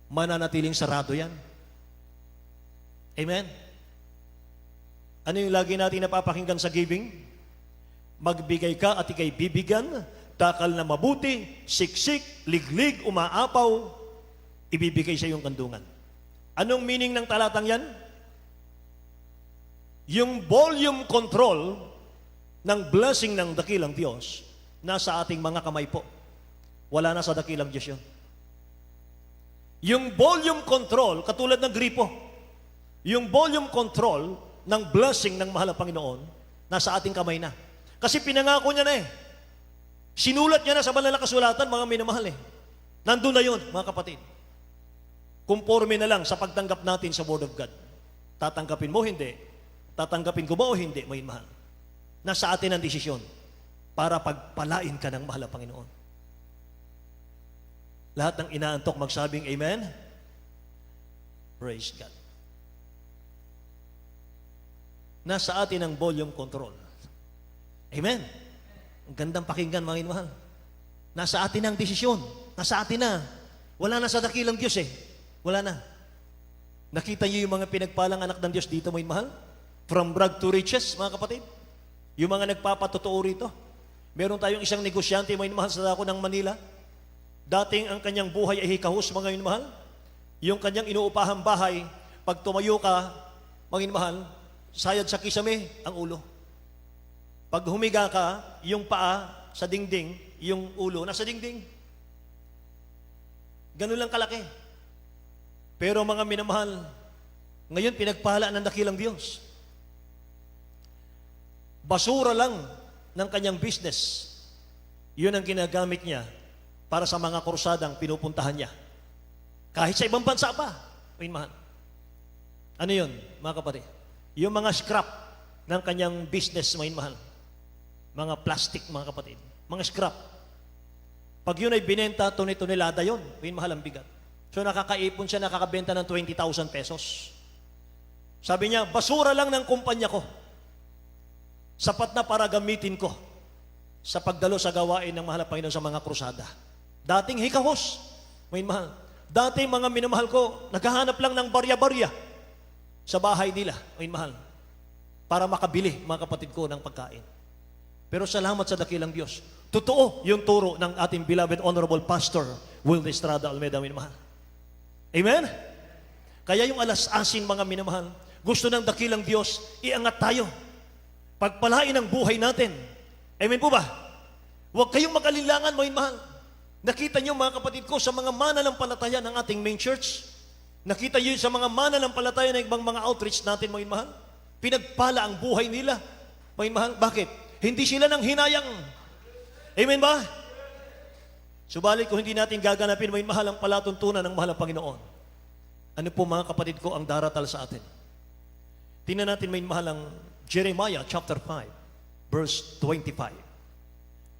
mananatiling sarado yan. Amen? Ano yung lagi natin napapakinggan sa giving? Magbigay ka at ikay bibigyan, takal na mabuti, siksik, liglig, umaapaw, ibibigay sa iyong kandungan. Anong meaning ng talatang yan? Yung volume control ng blessing ng dakilang Diyos nasa ating mga kamay po. Wala na sa dakilang Diyos yun. Yung volume control, katulad ng gripo, yung volume control ng blessing ng mahal na Panginoon, nasa ating kamay na. Kasi pinangako niya na eh. Sinulat niya na sa banal na kasulatan, mga minamahal eh. Nandun na yun, mga kapatid. Conforme na lang sa pagtanggap natin sa Word of God. Tatanggapin mo, hindi. Tatanggapin ko ba o hindi, may mahal. Nasa atin ang desisyon para pagpalain ka ng mahal na Panginoon. Lahat ng inaantok magsabing amen. Praise God. Nasa atin ang volume control. Amen. Ang gandang pakinggan, mga inmahal. Nasa atin ang desisyon. Nasa atin na. Wala na sa dakilang Diyos eh. Wala na. Nakita niyo yung mga pinagpalang anak ng Diyos dito, mga inmahal? From brag to riches, mga kapatid. Yung mga nagpapatotoo rito. Meron tayong isang negosyante, mga inmahal, sa dako ng Manila. Dating ang kanyang buhay ay hikahos, mga inmahal. Yung kanyang inuupahang bahay, pag tumayo ka, mga mahal, sayad sa kisame ang ulo. Pag humiga ka, yung paa sa dingding, yung ulo nasa dingding. Ganun lang kalaki. Pero mga minamahal, ngayon pinagpala ng dakilang Diyos. Basura lang ng kanyang business. Yun ang ginagamit niya para sa mga kursadang pinupuntahan niya. Kahit sa ibang bansa pa, minamahal. Ano yun, mga kapatid? Yung mga scrap ng kanyang business, minamahal. Mga plastic, mga kapatid. Mga scrap. Pag yun ay binenta, tunay-tunilada yun. Minamahal ang bigat. So nakakaipon siya, nakakabenta ng 20,000 pesos. Sabi niya, basura lang ng kumpanya ko. Sapat na para gamitin ko sa pagdalo sa gawain ng mahal na Panginoon sa mga krusada. Dating hikahos, may mahal. Dating mga minamahal ko, naghahanap lang ng barya-barya sa bahay nila, may mahal, para makabili, mga kapatid ko, ng pagkain. Pero salamat sa dakilang Diyos. Totoo yung turo ng ating beloved Honorable Pastor Will Estrada Almeida, minamahal. Amen? Kaya yung alas-asin, mga minamahal, gusto ng dakilang Diyos, iangat tayo. Pagpalain ang buhay natin. Amen po ba? Huwag kayong mag-alilangan, mga mahal. Nakita niyo, mga kapatid ko, sa mga mananampalataya ng ating main church, nakita niyo sa mga mananampalataya ng ibang mga outreach natin, mga mahal, pinagpala ang buhay nila. Mga mahal, bakit? Hindi sila nang hinayang. Amen ba? Subalit kung hindi natin gaganapin, mga mahal, ang palatuntunan ng mahal ng Panginoon, ano po, mga kapatid ko, ang daratal sa atin? Tingnan natin, mga mahal, ang Jeremiah chapter 5, verse 25.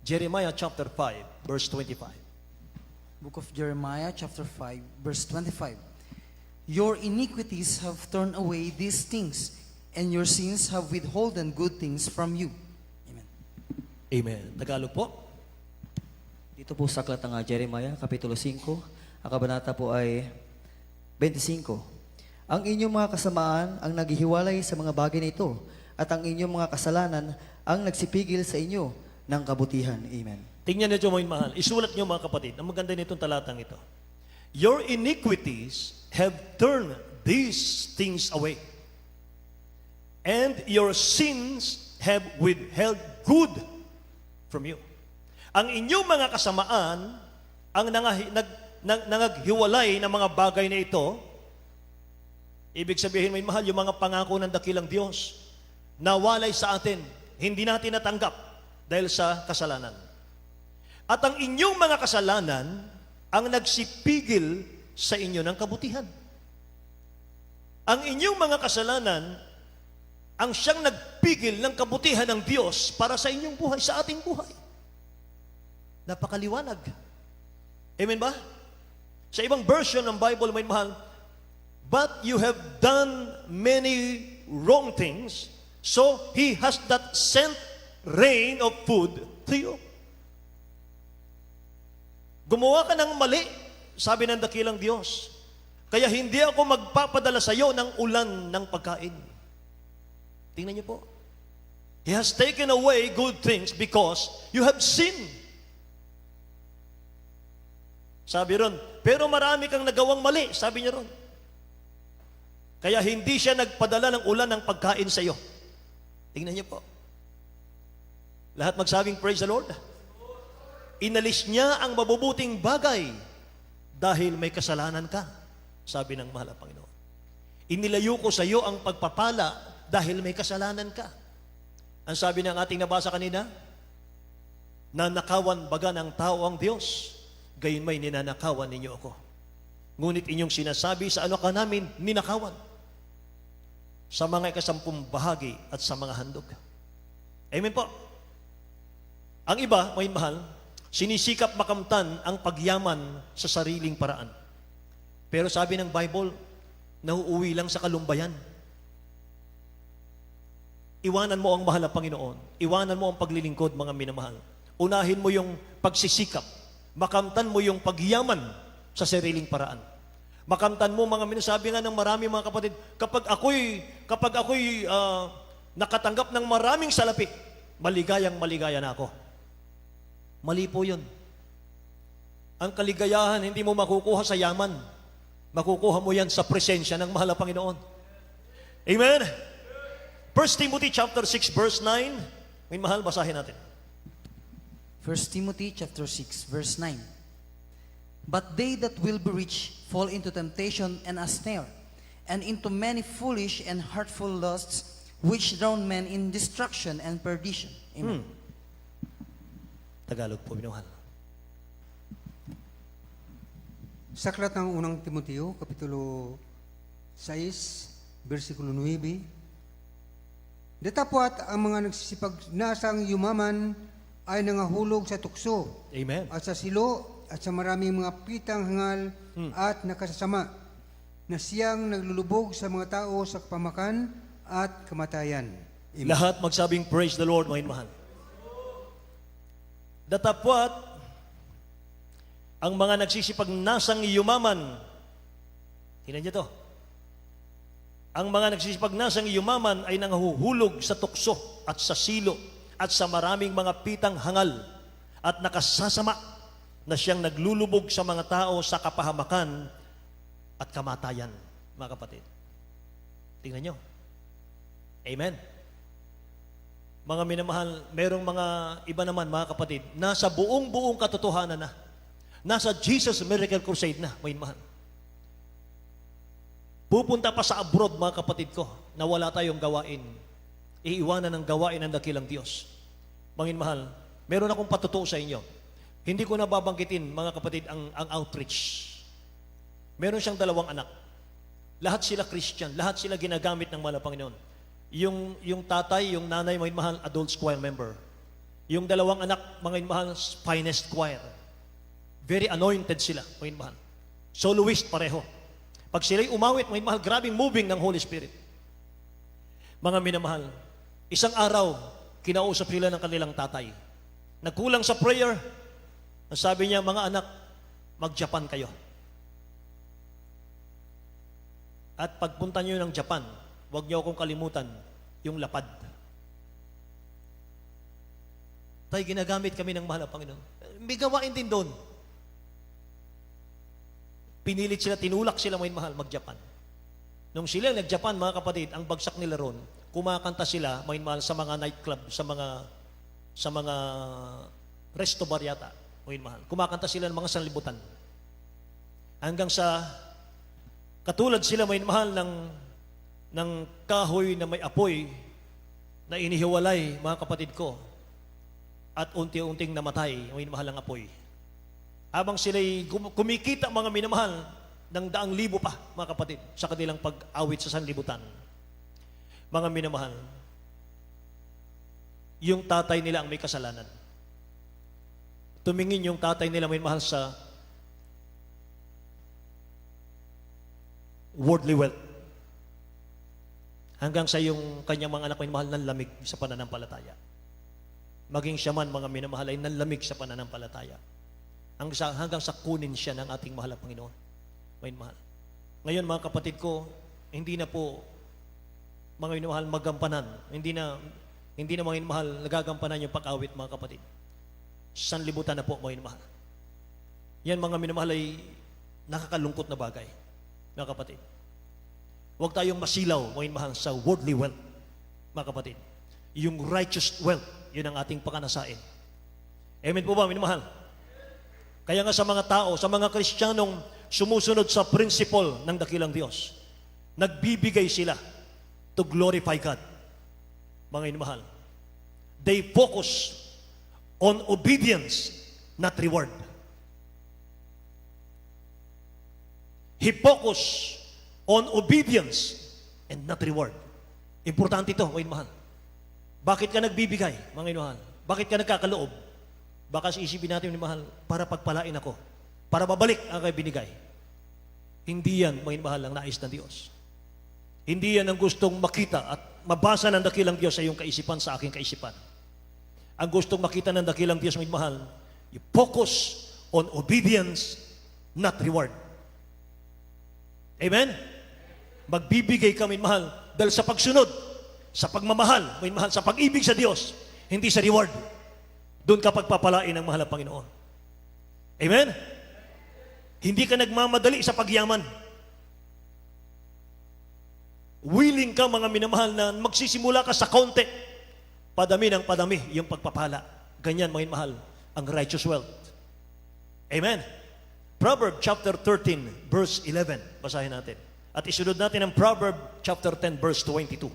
Jeremiah chapter 5, verse 25. Book of Jeremiah, chapter 5, verse 25. Your iniquities have turned away these things, and your sins have withholden good things from you. Amen. Amen. Tagalog po. Dito po sa aklat ng Jeremiah, Kapitulo 5, ang kabanata po ay 25. Ang inyong mga kasamaan ang naghihiwalay sa mga bagay na ito, at ang inyong mga kasalanan ang nagsipigil sa inyo ng kabutihan. Amen. Tingnan niyo, mga mahal. Isulat niyo, mga kapatid. Ang maganda nitong talatang ito. Your iniquities have turned these things away, and your sins have withheld good from you. Ang inyong mga kasamaan ang nangaghiwalay ng mga bagay na ito. Ibig sabihin, may mahal, yung mga pangako ng dakilang Diyos nawalay sa atin, hindi natin natanggap dahil sa kasalanan. At ang inyong mga kasalanan ang nagsipigil sa inyo ng kabutihan. Ang inyong mga kasalanan ang siyang nagpigil ng kabutihan ng Diyos para sa inyong buhay, sa ating buhay. Napakaliwanag. Amen ba? Sa ibang version ng Bible, may mahal, but you have done many wrong things, so He has not sent rain of food to you. Gumawa ka ng mali, sabi ng dakilang Diyos. Kaya hindi ako magpapadala sa iyo ng ulan ng pagkain. Tingnan niyo po. He has taken away good things because you have sinned. Sabi ron, pero marami kang nagawang mali, sabi niya ron. Kaya hindi siya nagpadala ng ulan ng pagkain sa iyo. Tingnan niyo po. Lahat magsabing praise the Lord. Inalis niya ang mabubuting bagay dahil may kasalanan ka, sabi ng mahal na Panginoon. Inilayo ko sa iyo ang pagpapala dahil may kasalanan ka. Ang sabi ng ating nabasa kanina, nanakawan baga ng tao ang Diyos, gayon may ninanakawan ninyo ako. Ngunit inyong sinasabi sa ano ka namin, ninakawan. Sa mga ikasampung bahagi at sa mga handog. Amen po. Ang iba, may mahal, sinisikap makamtan ang pagyaman sa sariling paraan. Pero sabi ng Bible, nauuwi lang sa kalumbayan. Iwanan mo ang mahal na Panginoon. Iwanan mo ang paglilingkod, mga minamahal. Unahin mo yung pagsisikap. Makamtan mo yung pagyaman sa sariling paraan. Makamtan mo, mga minasabi nga ng marami, mga kapatid, kapag ako'y nakatanggap ng maraming salapi, maligaya na ako. Mali po yun. Ang kaligayahan hindi mo makukuha sa yaman. Makukuha mo yan sa presensya ng mahal na Panginoon. Amen? 1 Timothy chapter 6 verse 9. May mahal, basahin natin. 1 Timothy chapter 6 verse 9. But they that will be rich fall into temptation and a snare, and into many foolish and hurtful lusts, which drown men in destruction and perdition. Amen. Tagalog po, minumahal. Sa aklat ng unang Timoteo, Kapitulo 6, versikulo 9, datapwat ang mga nagsisipagnasang yumaman ay nangahulog sa tukso Amen. at sa silo at sa maraming mga pitang hangal at nakasasama na siyang naglulubog sa mga tao sa kapamakan at kamatayan. Amen. Lahat magsabing praise the Lord, mga mahal. Datapwat ang mga nagsisipagnasang yumaman. Tingnan niyo to. Ang mga nagsisipagnasang yumaman ay nangahuhulog sa tukso at sa silo at sa maraming mga pitang hangal at nakasasama na siyang naglulubog sa mga tao sa kapahamakan at kamatayan, mga kapatid. Tingnan nyo. Amen. Mga minamahal, merong mga iba naman, mga kapatid, nasa buong katotohanan na. Nasa Jesus Miracle Crusade na, mga minamahal. Pupunta pa sa abroad, mga kapatid ko, na wala tayong gawain. Iiwanan ng gawain ng dakilang Diyos. Mga minamahal, meron akong patutuo sa inyo. Hindi ko na babanggitin, mga kapatid, ang outreach. Meron siyang 2 anak. Lahat sila Christian, lahat sila ginagamit ng mahal na Panginoon. Yung tatay, yung nanay, mga mahal, adult choir member. Yung 2 anak, mga mahal, finest choir. Very anointed sila, mga mahal. Soloist pareho. Pag sila'y umawit, mga mahal, grabing moving ng Holy Spirit. Mga minamahal, isang araw, kinausap sila ng kanilang tatay. Nagkulang sa prayer, ang sabi niya, mga anak, mag-Japan kayo. At pagpunta niyo ng Japan, huwag niyo akong kalimutan yung lapad. Tay, ginagamit kami ng mahal na Panginoon. May gawain din doon. Pinilit sila, tinulak sila may mahal mag-Japan. Nung sila nag-Japan, mga kapatid, ang bagsak nila ron, kumakanta sila may mahal sa mga nightclub, sa mga resto bar yata, may mahal. Kumakanta sila ng mga sanlibutan. Hanggang sa katulad sila may mahal ng kahoy na may apoy na inihiwalay, mga kapatid ko, at unti-unting namatay, may mahal ang apoy. Habang sila'y kumikita, mga minamahal, ng 100,000 pa, mga kapatid, sa kanilang pag-awit sa sanlibutan. Mga minamahal, yung tatay nila ang may kasalanan. Tumingin yung tatay nila may mahal sa worldly wealth. Hanggang sa yung kanyang mga anak may mahal nanlamig sa pananampalataya. Maging siya man, mga minamahal, ay nanlamig sa pananampalataya. Hanggang sa kunin siya ng ating mahal na Panginoon. May mahal. Ngayon, mga kapatid ko, hindi na po mga minamahal magampanan. Hindi na mga minamahal nagagampanan yung pag-awit, mga kapatid. Sanlibutan na po, mga minamahal. Yan, mga minamahal, ay nakakalungkot na bagay, mga kapatid. Huwag tayong masilaw, mga minamahal, sa worldly wealth, mga kapatid. Yung righteous wealth, yun ang ating pakanasain. Amen po ba, minamahal? Kaya nga sa mga tao, sa mga Kristiyanong sumusunod sa principle ng dakilang Diyos, nagbibigay sila to glorify God. Mga inumahal. They focus on obedience, not reward. He focus on obedience and not reward. Importante ito, mga inumahal. Bakit ka nagbibigay, mga inumahal? Bakit ka nagkakaloob? Baka isipin natin, mahal, para pagpalain ako, para babalik ang kay binigay. Hindi yan, mga mahal, ang nais ng Diyos. Hindi yan ang gustong makita at mabasa ng dakilang Diyos sa iyong kaisipan, sa aking kaisipan. Ang gustong makita ng dakilang Diyos, mga mahal, you focus on obedience, not reward. Amen? Magbibigay kami, mahal, dahil sa pagsunod, sa pagmamahal, mga mahal, sa pag-ibig sa Diyos, hindi sa reward. Doon ka pagpapalain ng mahal na Panginoon. Amen? Hindi ka nagmamadali sa pagyaman. willing ka mga minamahal na magsisimula ka sa konti, padami ng padami yung pagpapala. Ganyan mga minamahal, ang righteous wealth. Amen. Proverbs chapter 13, verse 11. Basahin natin. At isunod natin ang Proverbs chapter 10, verse 22.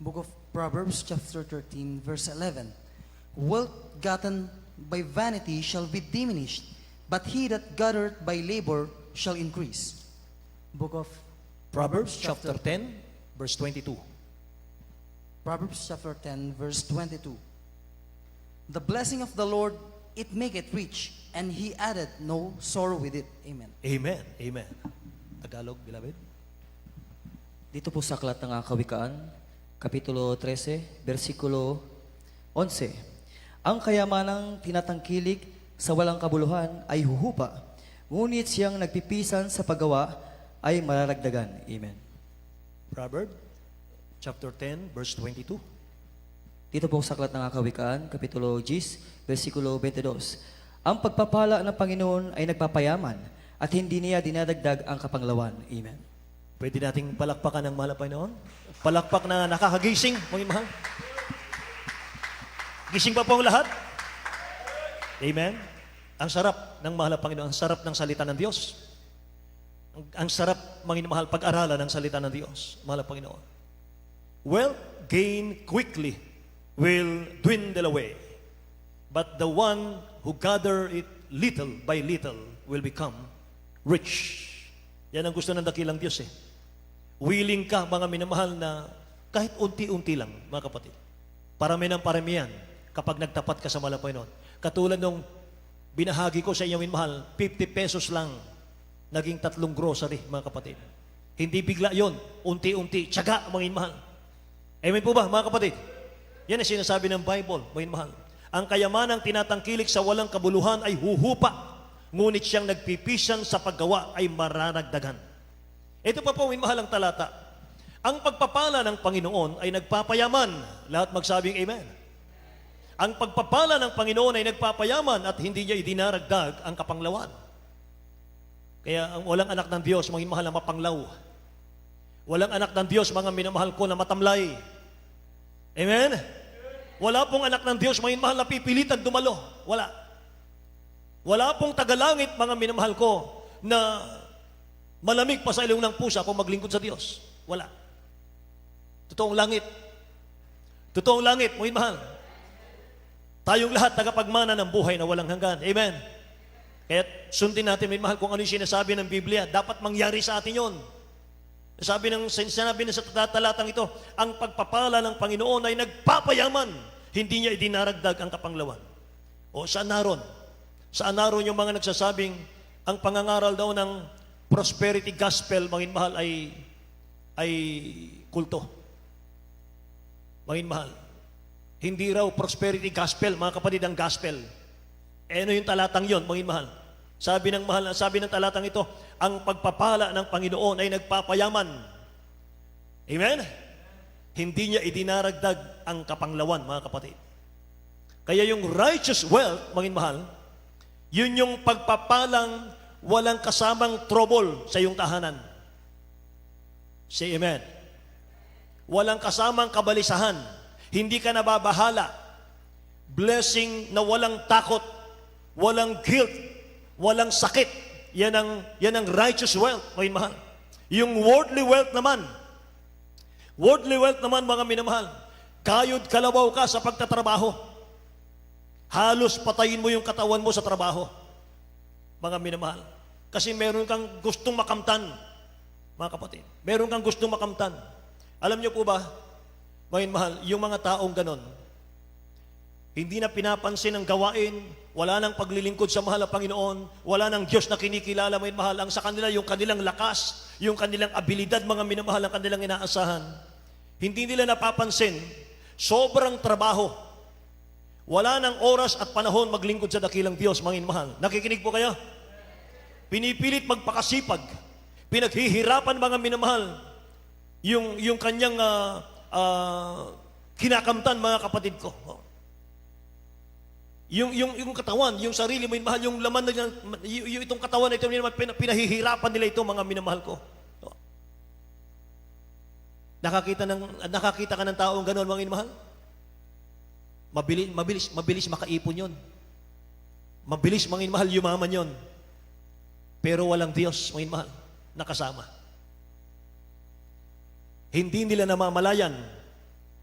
Book of Proverbs, chapter 13, verse 11. Wealth gotten by vanity shall be diminished, but he that gathereth by labor shall increase. Book of Proverbs chapter 10, verse 22. Proverbs chapter 10, verse 22. The blessing of the Lord, it maketh rich, and he added no sorrow with it. Amen. Amen. Amen. Tagalog, beloved. Dito po sa Aklat ng Kawikaan, Kapitulo 13, versikulo 11. Ang kayamanang tinatangkilik sa walang kabuluhan ay huhupa, ngunit siyang nagpipisan sa paggawa ay mararagdagan. Amen. Proverbs chapter 10, verse 22. Dito po sa Aklat ng Kawikaan, Kapitulo 10, versikulo 22. Ang pagpapala ng Panginoon ay nagpapayaman at hindi niya dinadagdag ang kapanglawan. Amen. Pwede nating palakpakan ng mahal na Panginoon. Palakpak na nakakagising, mga mahal. Gising pa po ang lahat? Amen. Ang sarap ng mahal na Panginoon, ang sarap ng salita ng Diyos. Ang sarap, mga mahal, pag-aralan ng salita ng Diyos, mahal na Panginoon. Wealth gained quickly will dwindle away, but the one who gather it little by little will become rich. Yan ang gusto ng dakilang Diyos eh. Willing ka, mga minamahal, na kahit unti-unti lang, mga kapatid. Parami ng paramihan kapag nagtapat ka sa mahal na Panginoon. Katulad nung binahagi ko sa inyong minamahal, 50 pesos lang, naging 3 grocery, mga kapatid. Hindi bigla yon, unti-unti, tiyaga, mga minamahal. Amen po ba, mga kapatid? Yan ang sinasabi ng Bible, mga minamahal. Ang kayamanang tinatangkilik sa walang kabuluhan ay huhupa, ngunit siyang nagpipisan sa paggawa ay mararagdagan. Ito pa po, minamahal ang talata. Ang pagpapala ng Panginoon ay nagpapayaman. Lahat magsabing amen. Ang pagpapala ng Panginoon ay nagpapayaman at hindi niya idinaragdag ang kapanglawan. Kaya ang walang anak ng Diyos, mga minamahal, na mapanglaw. Walang anak ng Diyos, mga minamahal ko, na matamlay. Amen? Wala pong anak ng Diyos, mga minamahal, na pipilitan dumalo. Wala. Wala pong tagalangit, mga minamahal ko, na malamig pa sa ilong ng pusa kung maglingkod sa Diyos. Wala. Totoong langit. Totoong langit, mga minamahal. Tayong lahat tagapagmana ng buhay na walang hanggan. Amen? Kaya sundin natin, mga minamahal, kung ano yung sinasabi ng Biblia. Dapat mangyari sa atin yon. Sinabi na sa talatang ito, ang pagpapala ng Panginoon ay nagpapayaman. Hindi niya idinaragdag ang kapanglawan. O saan naroon? Saan naroon yung mga nagsasabing ang pangangaral daw ng prosperity gospel, mga mahal, ay kulto. Mga mahal, hindi raw prosperity gospel, mga kapatid, ang gospel. Ano yung talatang yon, mga mahal? Sabi ng talatang ito, ang pagpapala ng Panginoon ay nagpapayaman. Amen? Hindi niya idinaragdag ang kapanglawan, mga kapatid. Kaya yung righteous wealth, mga mahal, yun yung pagpapalang walang kasamang trouble sa iyong tahanan. Say amen. Walang kasamang kabalisahan. Hindi ka nababahala. Blessing na walang takot, walang guilt, walang sakit. Yan ang righteous wealth, mga mahal. Yung worldly wealth naman, mga minamahal, kayod kalabaw ka sa pagtatrabaho. Halos patayin mo yung katawan mo sa trabaho, mga minamahal. Kasi meron kang gustong makamtan, mga kapatid. Meron kang gustong makamtan. Alam niyo po ba, mga minamahal, yung mga taong ganon, hindi na pinapansin ang gawain, wala nang paglilingkod sa mahal na Panginoon, wala nang Diyos na kinikilala, mga minamahal. Ang sa kanila, yung kanilang lakas, yung kanilang abilidad, mga minamahal, ang kanilang inaasahan. Hindi nila napapansin, sobrang trabaho. Wala nang oras at panahon maglingkod sa dakilang Diyos, mga minamahal. Nakikinig po kayo? Pinipilit magpakasipag. Pinaghihirapan, mga minamahal, yung kanyang kinakamtan, mga kapatid ko. Yung katawan, yung sarili, mga minamahal, yung laman na yung itong katawan na ito, pinahihirapan nila ito, mga minamahal ko. Nakakita ka ng taong gano'n, mga inmahal? Mabilis makaipon yon. Mabilis, mga inmahal, yumaman yon. Pero walang Diyos, mga inmahal, nakasama. Hindi nila namamalayan,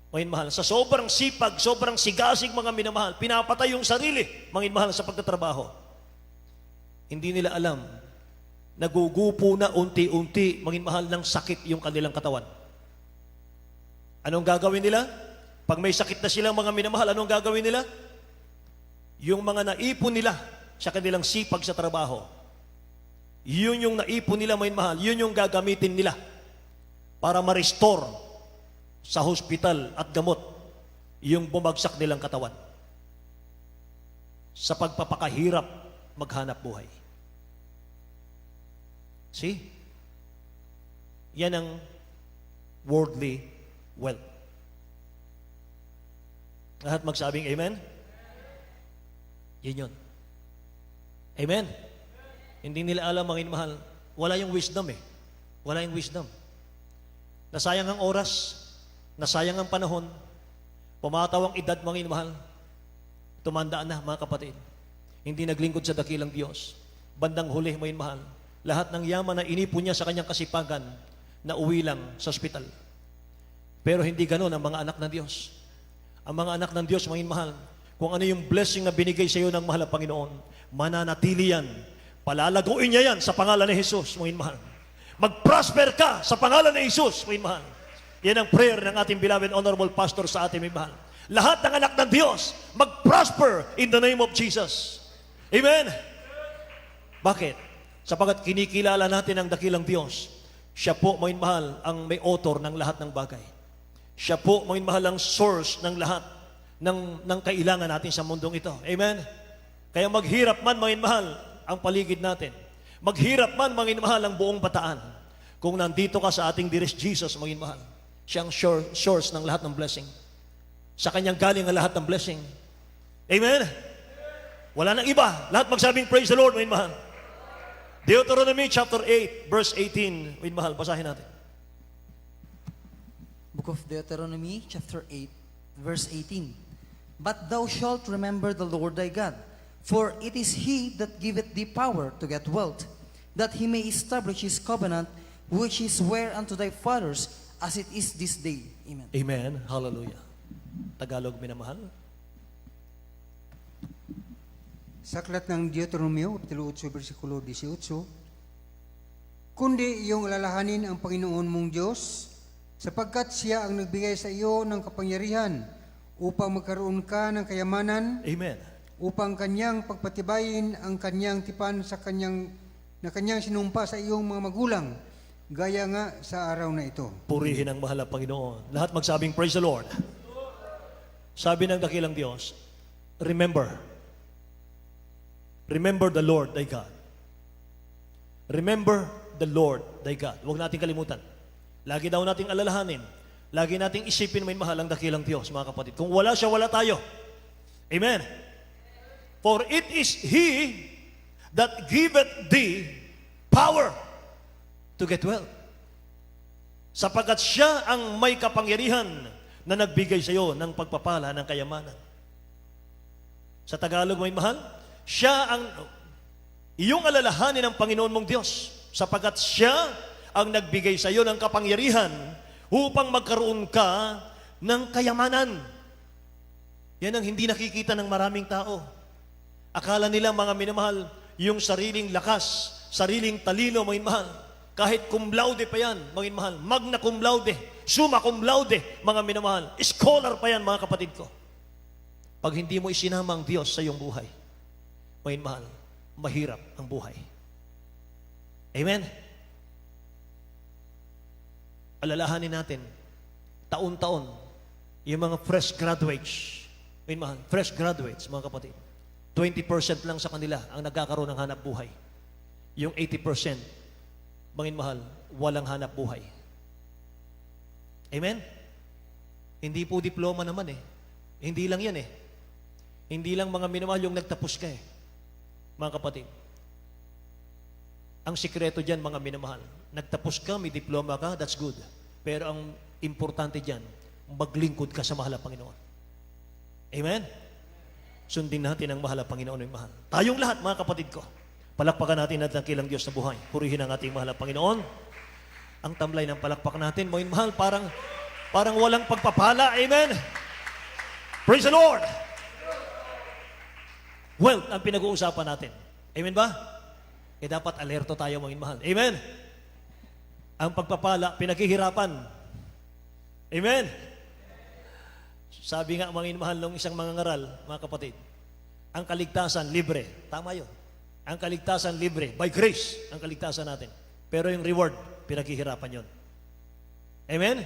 mga inmahal, sa sobrang sipag, sobrang sigasig, mga minamahal, pinapatay yung sarili, mga inmahal, sa pagtatrabaho. Hindi nila alam, nagugupo na unti-unti, mga inmahal, ng sakit yung kanilang katawan. Anong gagawin nila? Pag may sakit na silang mga minamahal, anong gagawin nila? Yung mga naipon nila sa kanilang sipag sa trabaho, yun yung naipon nila, mga minamahal, yun yung gagamitin nila para ma-restore sa hospital at gamot yung bumagsak nilang katawan sa pagpapakahirap maghanap buhay. See? Yan ang worldly wealth. Lahat magsabing amen? Yan yun. Amen? Hindi nila alam, mga inmahal, wala yung wisdom eh. Wala yung wisdom. Nasayang ang oras, nasayang ang panahon, pumataw ang edad, mga inmahal, tumandaan na, mga kapatid. Hindi naglingkod sa dakilang Diyos. Bandang huli, mga inmahal, lahat ng yaman na inipon niya sa kanyang kasipagan, na uwi lang sa ospital. Pero hindi ganoon ang mga anak ng Diyos. Ang mga anak ng Diyos, mga inmahal, kung ano yung blessing na binigay sa iyo ng mahal na Panginoon, mananatili yan. Palalaguin niya yan sa pangalan ni Jesus, mga inmahal. Mag-prosper ka sa pangalan ni Jesus, mga inmahal. Yan ang prayer ng ating beloved honorable pastor sa ating mga mahal. Lahat ng anak ng Diyos, mag-prosper in the name of Jesus. Amen? Bakit? Sapagat kinikilala natin ang dakilang Diyos. Siya po, mga mahal, ang may author ng lahat ng bagay. Siya po, mga mahal, ang source ng lahat ng kailangan natin sa mundong ito. Amen? Kaya maghirap man, mga mahal, ang paligid natin. Maghirap man, mga mahal, ang buong bataan. Kung nandito ka sa ating dearest Jesus, mga mahal, siyang source ng lahat ng blessing. Sa kanyang galing ang lahat ng blessing. Amen? Wala nang iba. Lahat magsabing praise the Lord, mga mahal. Deuteronomy chapter 8, verse 18. Mga mahal, basahin natin. Book of Deuteronomy, chapter 8, verse 18. But thou shalt remember the Lord thy God, for it is He that giveth thee power to get wealth, that He may establish His covenant, which He sware unto thy fathers, as it is this day. Amen. Amen. Hallelujah. Tagalog, minamahal. Sa aklat ng Deuteronomio, kapitulo 8, versikulo 18, kundi iyong alalahanin ang Panginoon mong Diyos, sapagkat Siya ang nagbigay sa iyo ng kapangyarihan upang magkaroon ka ng kayamanan, Amen. upang Kanyang pagpatibayin ang Kanyang tipan sa Kanyang sinumpa sa iyong mga magulang, gaya nga sa araw na ito. Purihin ang mahal na Panginoon. Lahat magsabing praise the Lord. Sabi ng dakilang Diyos, remember the Lord thy God. Remember the Lord thy God. Huwag nating kalimutan. Lagi daw nating alalahanin. Lagi nating isipin may mahal ang dakilang Diyos, mga kapatid. Kung wala siya, wala tayo. Amen. For it is He that giveth thee power to get wealth. Sapagkat siya ang may kapangyarihan na nagbigay sa iyo ng pagpapala ng kayamanan. Sa Tagalog, may mahal, siya ang iyong alalahanin ng Panginoon mong Diyos, sapagkat siya ang nagbigay sa iyo ng kapangyarihan upang magkaroon ka ng kayamanan. Yan ang hindi nakikita ng maraming tao. Akala nila, mga minamahal, yung sariling lakas, sariling talino, mga minamahal, kahit cum laude pa yan, mga minamahal, magna cum laude, summa cum laude, mga minamahal, scholar pa yan, mga kapatid ko. Pag hindi mo isinama ang Diyos sa iyong buhay, mga minamahal, mahirap ang buhay. Amen? Alalahanin natin, taon-taon, yung mga fresh graduates, fresh graduates, mga kapatid, 20% lang sa kanila ang nagkakaroon ng hanap buhay. Yung 80%, mga mahal, walang hanap buhay. Amen? Hindi po diploma naman eh. Hindi lang yan eh. Hindi lang, mga minamahal, yung nagtapos ka eh. Mga kapatid, ang sikreto dyan, mga minamahal, nagtapos ka, may diploma ka, that's good. Pero ang importante dyan, maglingkod ka sa mahal na Panginoon. Amen? Sundin natin ang mahal na Panginoon ng mahal. Tayong lahat, mga kapatid ko, palakpakan natin at dakilang Diyos na buhay. Purihin ang ating mahal na Panginoon. Ang tamlay ng palakpak natin, mga mahal, parang walang pagpapala. Amen? Praise the Lord! Wealth ang pinag-uusapan natin. Amen ba? Dapat alerto tayo, mga mahal. Amen? Ang pagpapala, pinaghihirapan. Amen? Sabi nga, mga mahal, ng isang mga ngaral, mga kapatid, ang kaligtasan, libre. Tama yun. Ang kaligtasan, libre. By grace, ang kaligtasan natin. Pero yung reward, pinaghihirapan yun. Amen?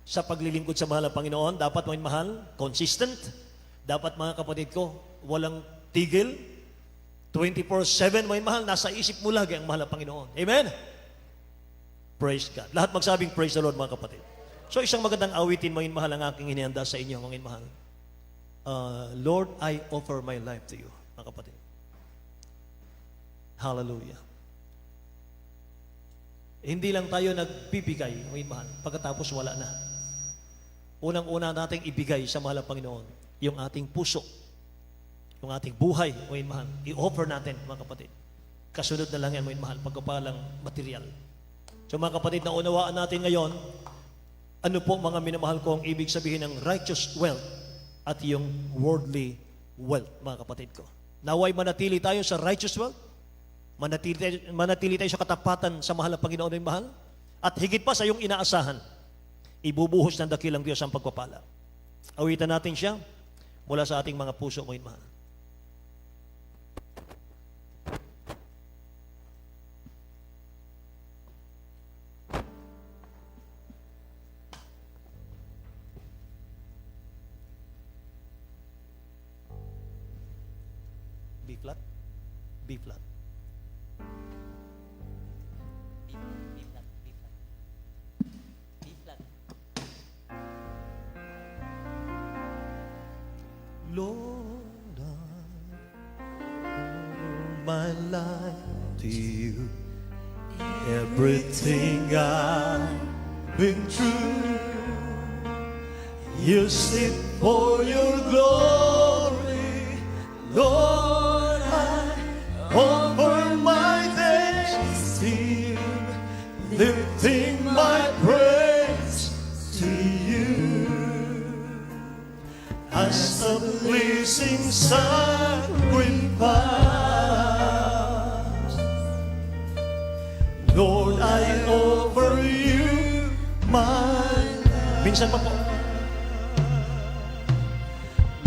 Sa paglilingkod sa mahal ng Panginoon, dapat, mga mahal, consistent. Dapat, mga kapatid ko, walang tigil. 24/7, mga mahal, nasa isip mo lagi ang mahal ng Panginoon. Amen? Praise God. Lahat magsabing praise the Lord, mga kapatid. So isang magandang awitin, mga mahal, ang aking hinihanda sa inyo, mga mahal. Lord, I offer my life to you, mga kapatid. Hallelujah. Hindi lang tayo nagbibigay, mga mahal, pagkatapos wala na. Unang-una nating ibigay sa mahal ng Panginoon, yung ating puso, yung ating buhay, mga mahal. I-offer natin, mga kapatid. Kasunod na lang yan, mga mahal, pagkapalang material. So mga kapatid, naunawaan natin ngayon, ano po mga minamahal ko ang ibig sabihin ng righteous wealth at yung worldly wealth, mga kapatid ko. Naway manatili tayo sa righteous wealth, manatili tayo sa katapatan sa mahal na Panginoon ng mahal, at higit pa sa iyong inaasahan, ibubuhos ng dakilang Diyos ang pagpapala. Awitan natin siya mula sa ating mga puso, mga mahal. B flat, B flat. Lord, I owe my life to you. Everything I've been through, use it for your glory. Lord, I offer my days to you, lifting my praise to you as a pleasing sacrifice. Lord, I offer you my life. Minsan pa po.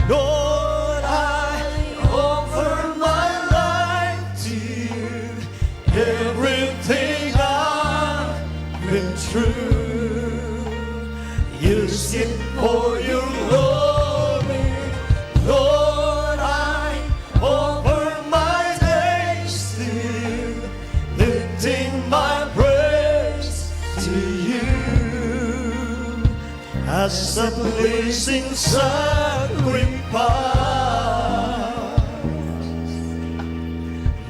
Lord, I offer my life to you. Everything I've been through, use it for your glory. Lord, I offer my days to you, lifting my praise to you as a pleasing sacrifice.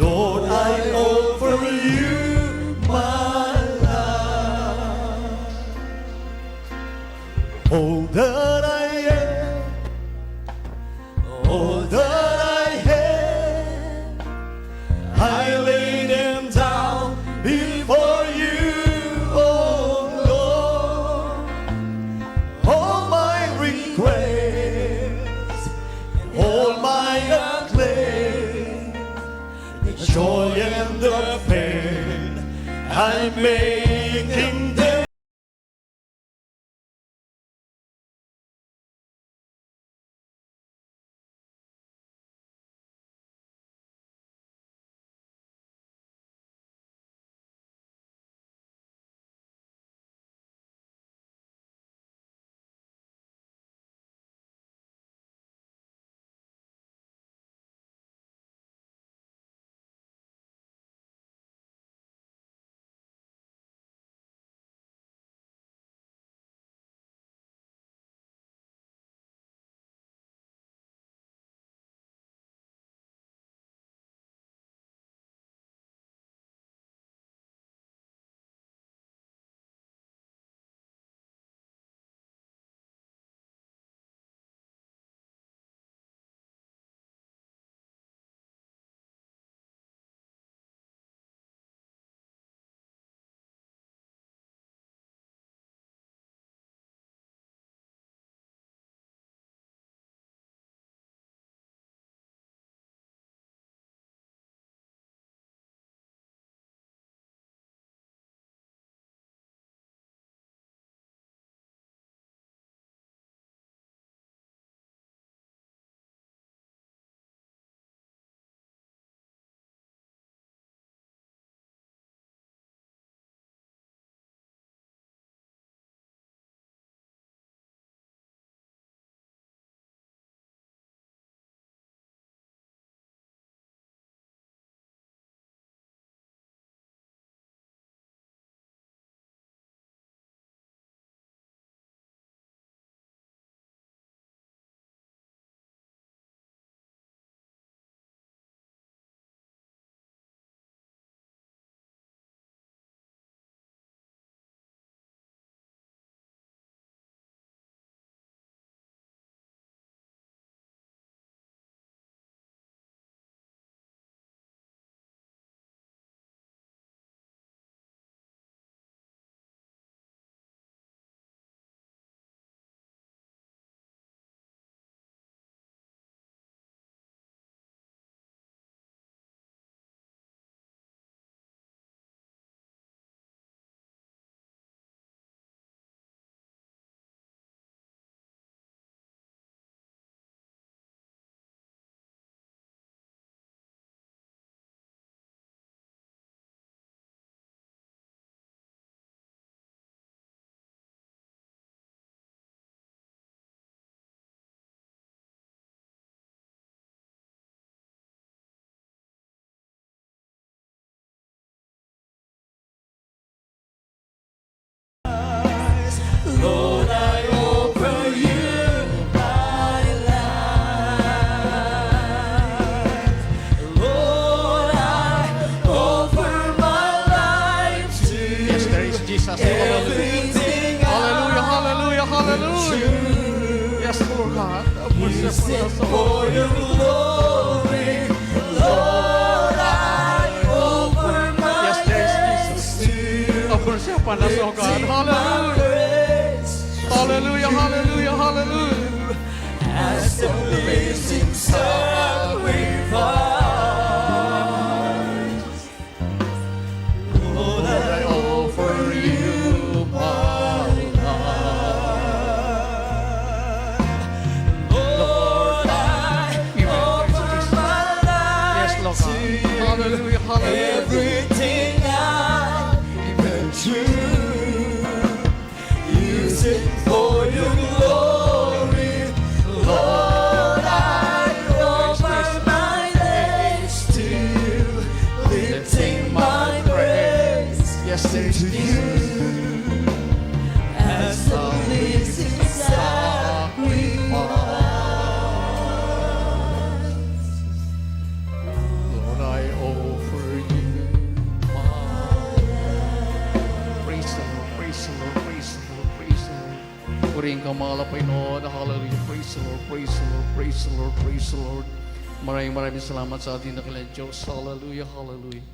Lord, I offer you my life. All that I am, all that I have, I lay them down before you, oh Lord. All my regrets, all my acclaim, the joy and the pain, I'm making them. Use it for your glory, Lord. I offer my Yes, there's thanks to you. Offer siya para sa God. Hallelujah. Hallelujah, hallelujah, hallelujah. As the blazing sacrifice, Lord, I offer you my life. Lord, I offer my Yes, life Lord to God. you. Hallelujah, hallelujah. Everything I've been through, use it for your glory, Lord. I offer my thanks to you, lifting my praise Yes, to you as the blazing sacrifice. Lord, I offer you my praise the Lord, praise the Lord, praise the Lord, praise the Lord. Purihin ka mga Panginoon. Hallelujah. Praise the Lord, praise the Lord, praise the Lord, praise the Lord. Maraming salamat sa ating dakilang Diyos. Hallelujah, hallelujah.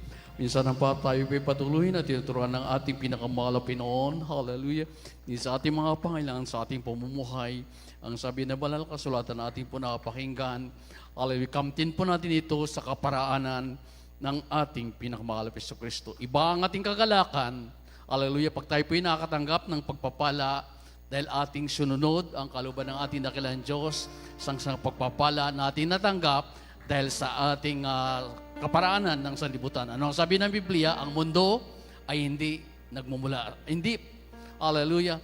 Minsan ang tayo patuloy na tinuturuan ng ating pinakamahal na Pinoon. Hallelujah. Di sa ating mga pangailangan, sa ating pamumuhay. Ang sabi na banal kasulatan na ating po nakapakinggan. Hallelujah. Kamtin po natin ito sa kaparaanan ng ating pinakamahal na Kristo. Iba ang ating kagalakan. Hallelujah. Pag tayo po'y nakakatanggap ng pagpapala dahil ating sununod ang kalooban ng ating dakilang Diyos sang pagpapala na ating natanggap dahil sa ating kaparaanan ng sanlibutan. Ano ang sabi ng Biblia? Ang mundo ay hindi nagmumula. Hindi, hallelujah,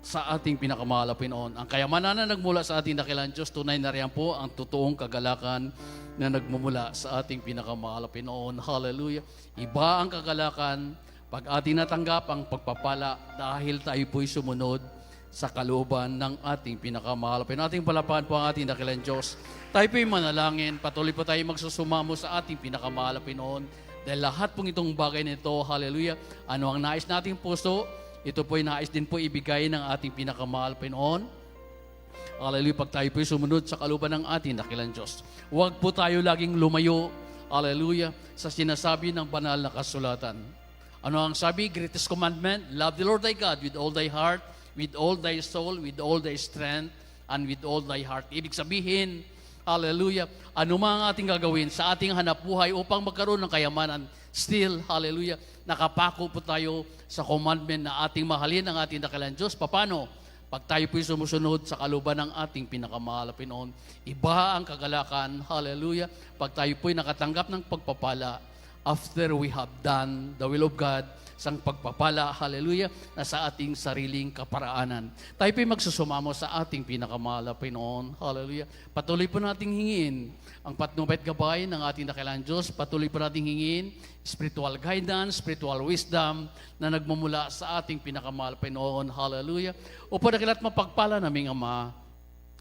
sa ating pinakamahal na Pinoon. Ang kayamanan na nagmula sa ating dakilang Diyos, tunay na riyan po ang totoong kagalakan na nagmumula sa ating pinakamahal na Pinoon. Hallelujah. Iba ang kagalakan pag ating natanggap ang pagpapala dahil tayo po'y sumunod sa kalooban ng ating pinakamahal. Ating palapahan po ang ating dakilang Diyos. Tayo po'y manalangin, patuloy po tayo magsusumamo sa ating pinakamahal na Pinoon. Dahil lahat pong itong bagay nito, hallelujah, ano ang nais nating puso, ito po'y nais din po ibigay ng ating pinakamahal na Pinoon. Hallelujah, pag tayo po'y sumunod sa kalooban ng ating dakilang Diyos. Huwag po tayo laging lumayo, hallelujah, sa sinasabi ng banal na kasulatan. Ano ang sabi? Greatest commandment, love the Lord thy God with all thy heart, with all thy soul, with all thy strength, and with all thy heart. Ibig sabihin, hallelujah, ano man ang ating gagawin sa ating hanap buhay upang magkaroon ng kayamanan, still, hallelujah, nakapako po tayo sa commandment na ating mahalin ang ating dakilang Diyos. Paano? Pag tayo po'y sumusunod sa kalooban ng ating pinakamahal na Pinoon, iba ang kagalakan, hallelujah, pag tayo po'y nakatanggap ng pagpapala, after we have done the will of God, sang pagpapala, hallelujah, na sa ating sariling kaparaanan. Tayo po'y magsusumamo sa ating pinakamahal na Pinoon, hallelujah. Patuloy po nating hingin ang patnubay at gabay ng ating dakilang Diyos. Patuloy po nating hingin spiritual guidance, spiritual wisdom na nagmumula sa ating pinakamahal na Pinoon, hallelujah. Upang dakilat mapagpala naming Ama,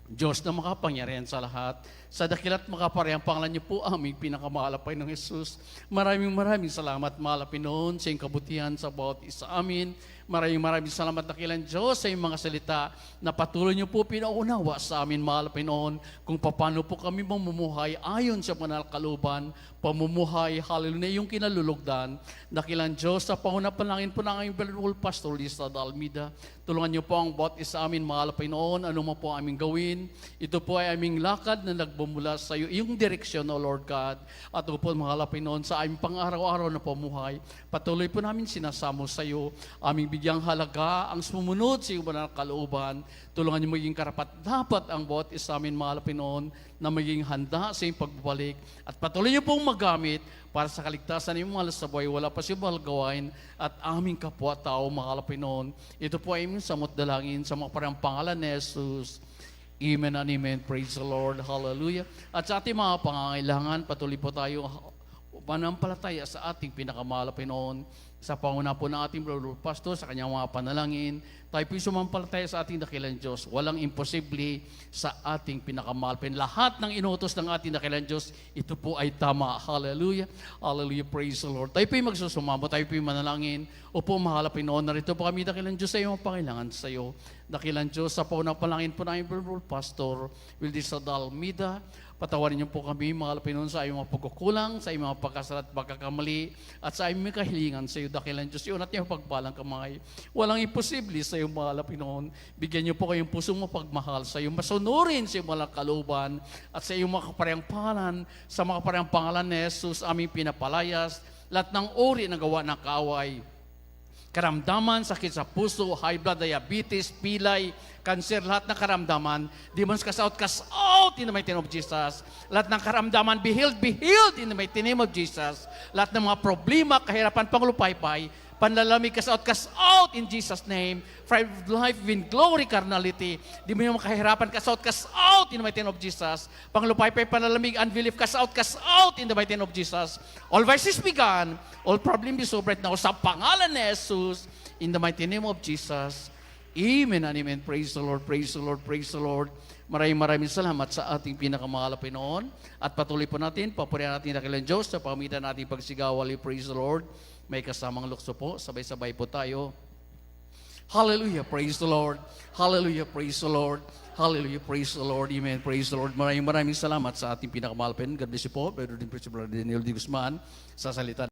Diyos na makapangyarihan sa lahat, sa dakilat makaparehang pangalan niyo po aming pinakamahal na Panginoong Jesus. Maraming salamat, mahal na Pinoon, sa iyong kabutihan sa bawat isa amin. Maraming salamat, dakilang Diyos, sa iyong mga salita na patuloy niyo po pinaunawa sa amin, mahal na Pinoon, kung paano po kami mamumuhay ayon sa banal kalooban, pamumuhay, hallelujah, yung kinalulugdan. Dakilang Diyos, sa pangunapanangin po ng aming Venerable Pastor Lisa Dalmida, tulungan niyo po ang bawat isa amin, mahal na Pinoon, ano man po aming gawin. Ito po ay aming lakad na nagbumula sa iyo, yung direksyon, O Lord God. At ito po, mahal na Pinoon, sa aming pang-araw-araw na pamuhay, patuloy po namin sinasamo sa iyo, aming bigyang halaga, ang sumunod sa iyong banal na kalooban. Tulungan niyo maging karapat-dapat ang bawat isa amin, mahal na Pinoon, na maging handa sa iyong pagbabalik. At patuloy niyo pong magamit para sa kaligtasan ng mga lasabay, wala pa siya mahal gawain, at aming kapwa-tao, mahal na Pinoon. Ito po ay aming samot dalangin sa mga parang pangalan ni Jesus. Amen and amen. Praise the Lord. Hallelujah. At sa ating mga pangangailangan, patuloy po tayo manampalataya sa ating pinakamahal na Pinoon sa panguna po ng ating Brother Pastor, sa kanyang mga panalangin, tayo po sumampalataya sa ating dakilang Diyos. Walang imposible sa ating pinakamahal. Lahat ng inutos ng ating dakilang Diyos, ito po ay tama. Hallelujah. Hallelujah. Praise the Lord. Tayo po ay magsusumamo, tayo po ay manalangin. Opo, mahal na Pinoon, narito po kami dakilang Diyos sa iyong pangailangan sa iyo. Dakilang Diyos, sa paunang palangin po ng Brother Pastor, Wildy Sadal Almeida, patawarin niyo po kami, mahal na Pinoon, sa iyong mga pagkukulang, sa iyong mga pagkasalat, pagkakamali, at sa iyong mga kahilingan sa iyo, dakilang Diyos. Yun at iyong pagpalang kamay. Walang imposible sa iyong mahal na Pinoon. Bigyan niyo po kayong pusong mapagmahal sa iyong masunurin sa iyong mga kaluban at sa iyong mga kaparehang pangalan, sa mga kaparehang pangalan ni Jesus, aming pinapalayas, lahat ng uri ng gawa ng kaaway, karamdaman, sakit sa puso, high blood, diabetes, pilay, cancer, lahat ng karamdaman, demons cast out in the mighty name of Jesus. Lahat ng karamdaman, be healed in the mighty name of Jesus. Lahat ng mga problema, kahirapan, panglupaypay, panlalamig, cast out in Jesus' name. Pride of life, in glory, carnality. Di mo yung kahirapan, cast out in the mighty name of Jesus. Panglupaypay, panlalamig, unbelief, cast out in the mighty name of Jesus. All vices began, all problems is over right now sa pangalan ni Jesus, in the mighty name of Jesus. Amen and amen. Praise the Lord, praise the Lord, praise the Lord. Maraming salamat sa ating pinakamahal na Pinoon. At patuloy po natin, papurihan natin dakilang Diyos sa pamitan nating pagsigawali. Praise the Lord. May kasamang lukso po. Sabay-sabay po tayo. Hallelujah, praise the Lord. Hallelujah, praise the Lord. Hallelujah, praise the Lord. Amen, praise the Lord. Maraming salamat sa ating pinakamahal na Pinoon. God bless you po. Brother Daniel D. Guzman sa salita.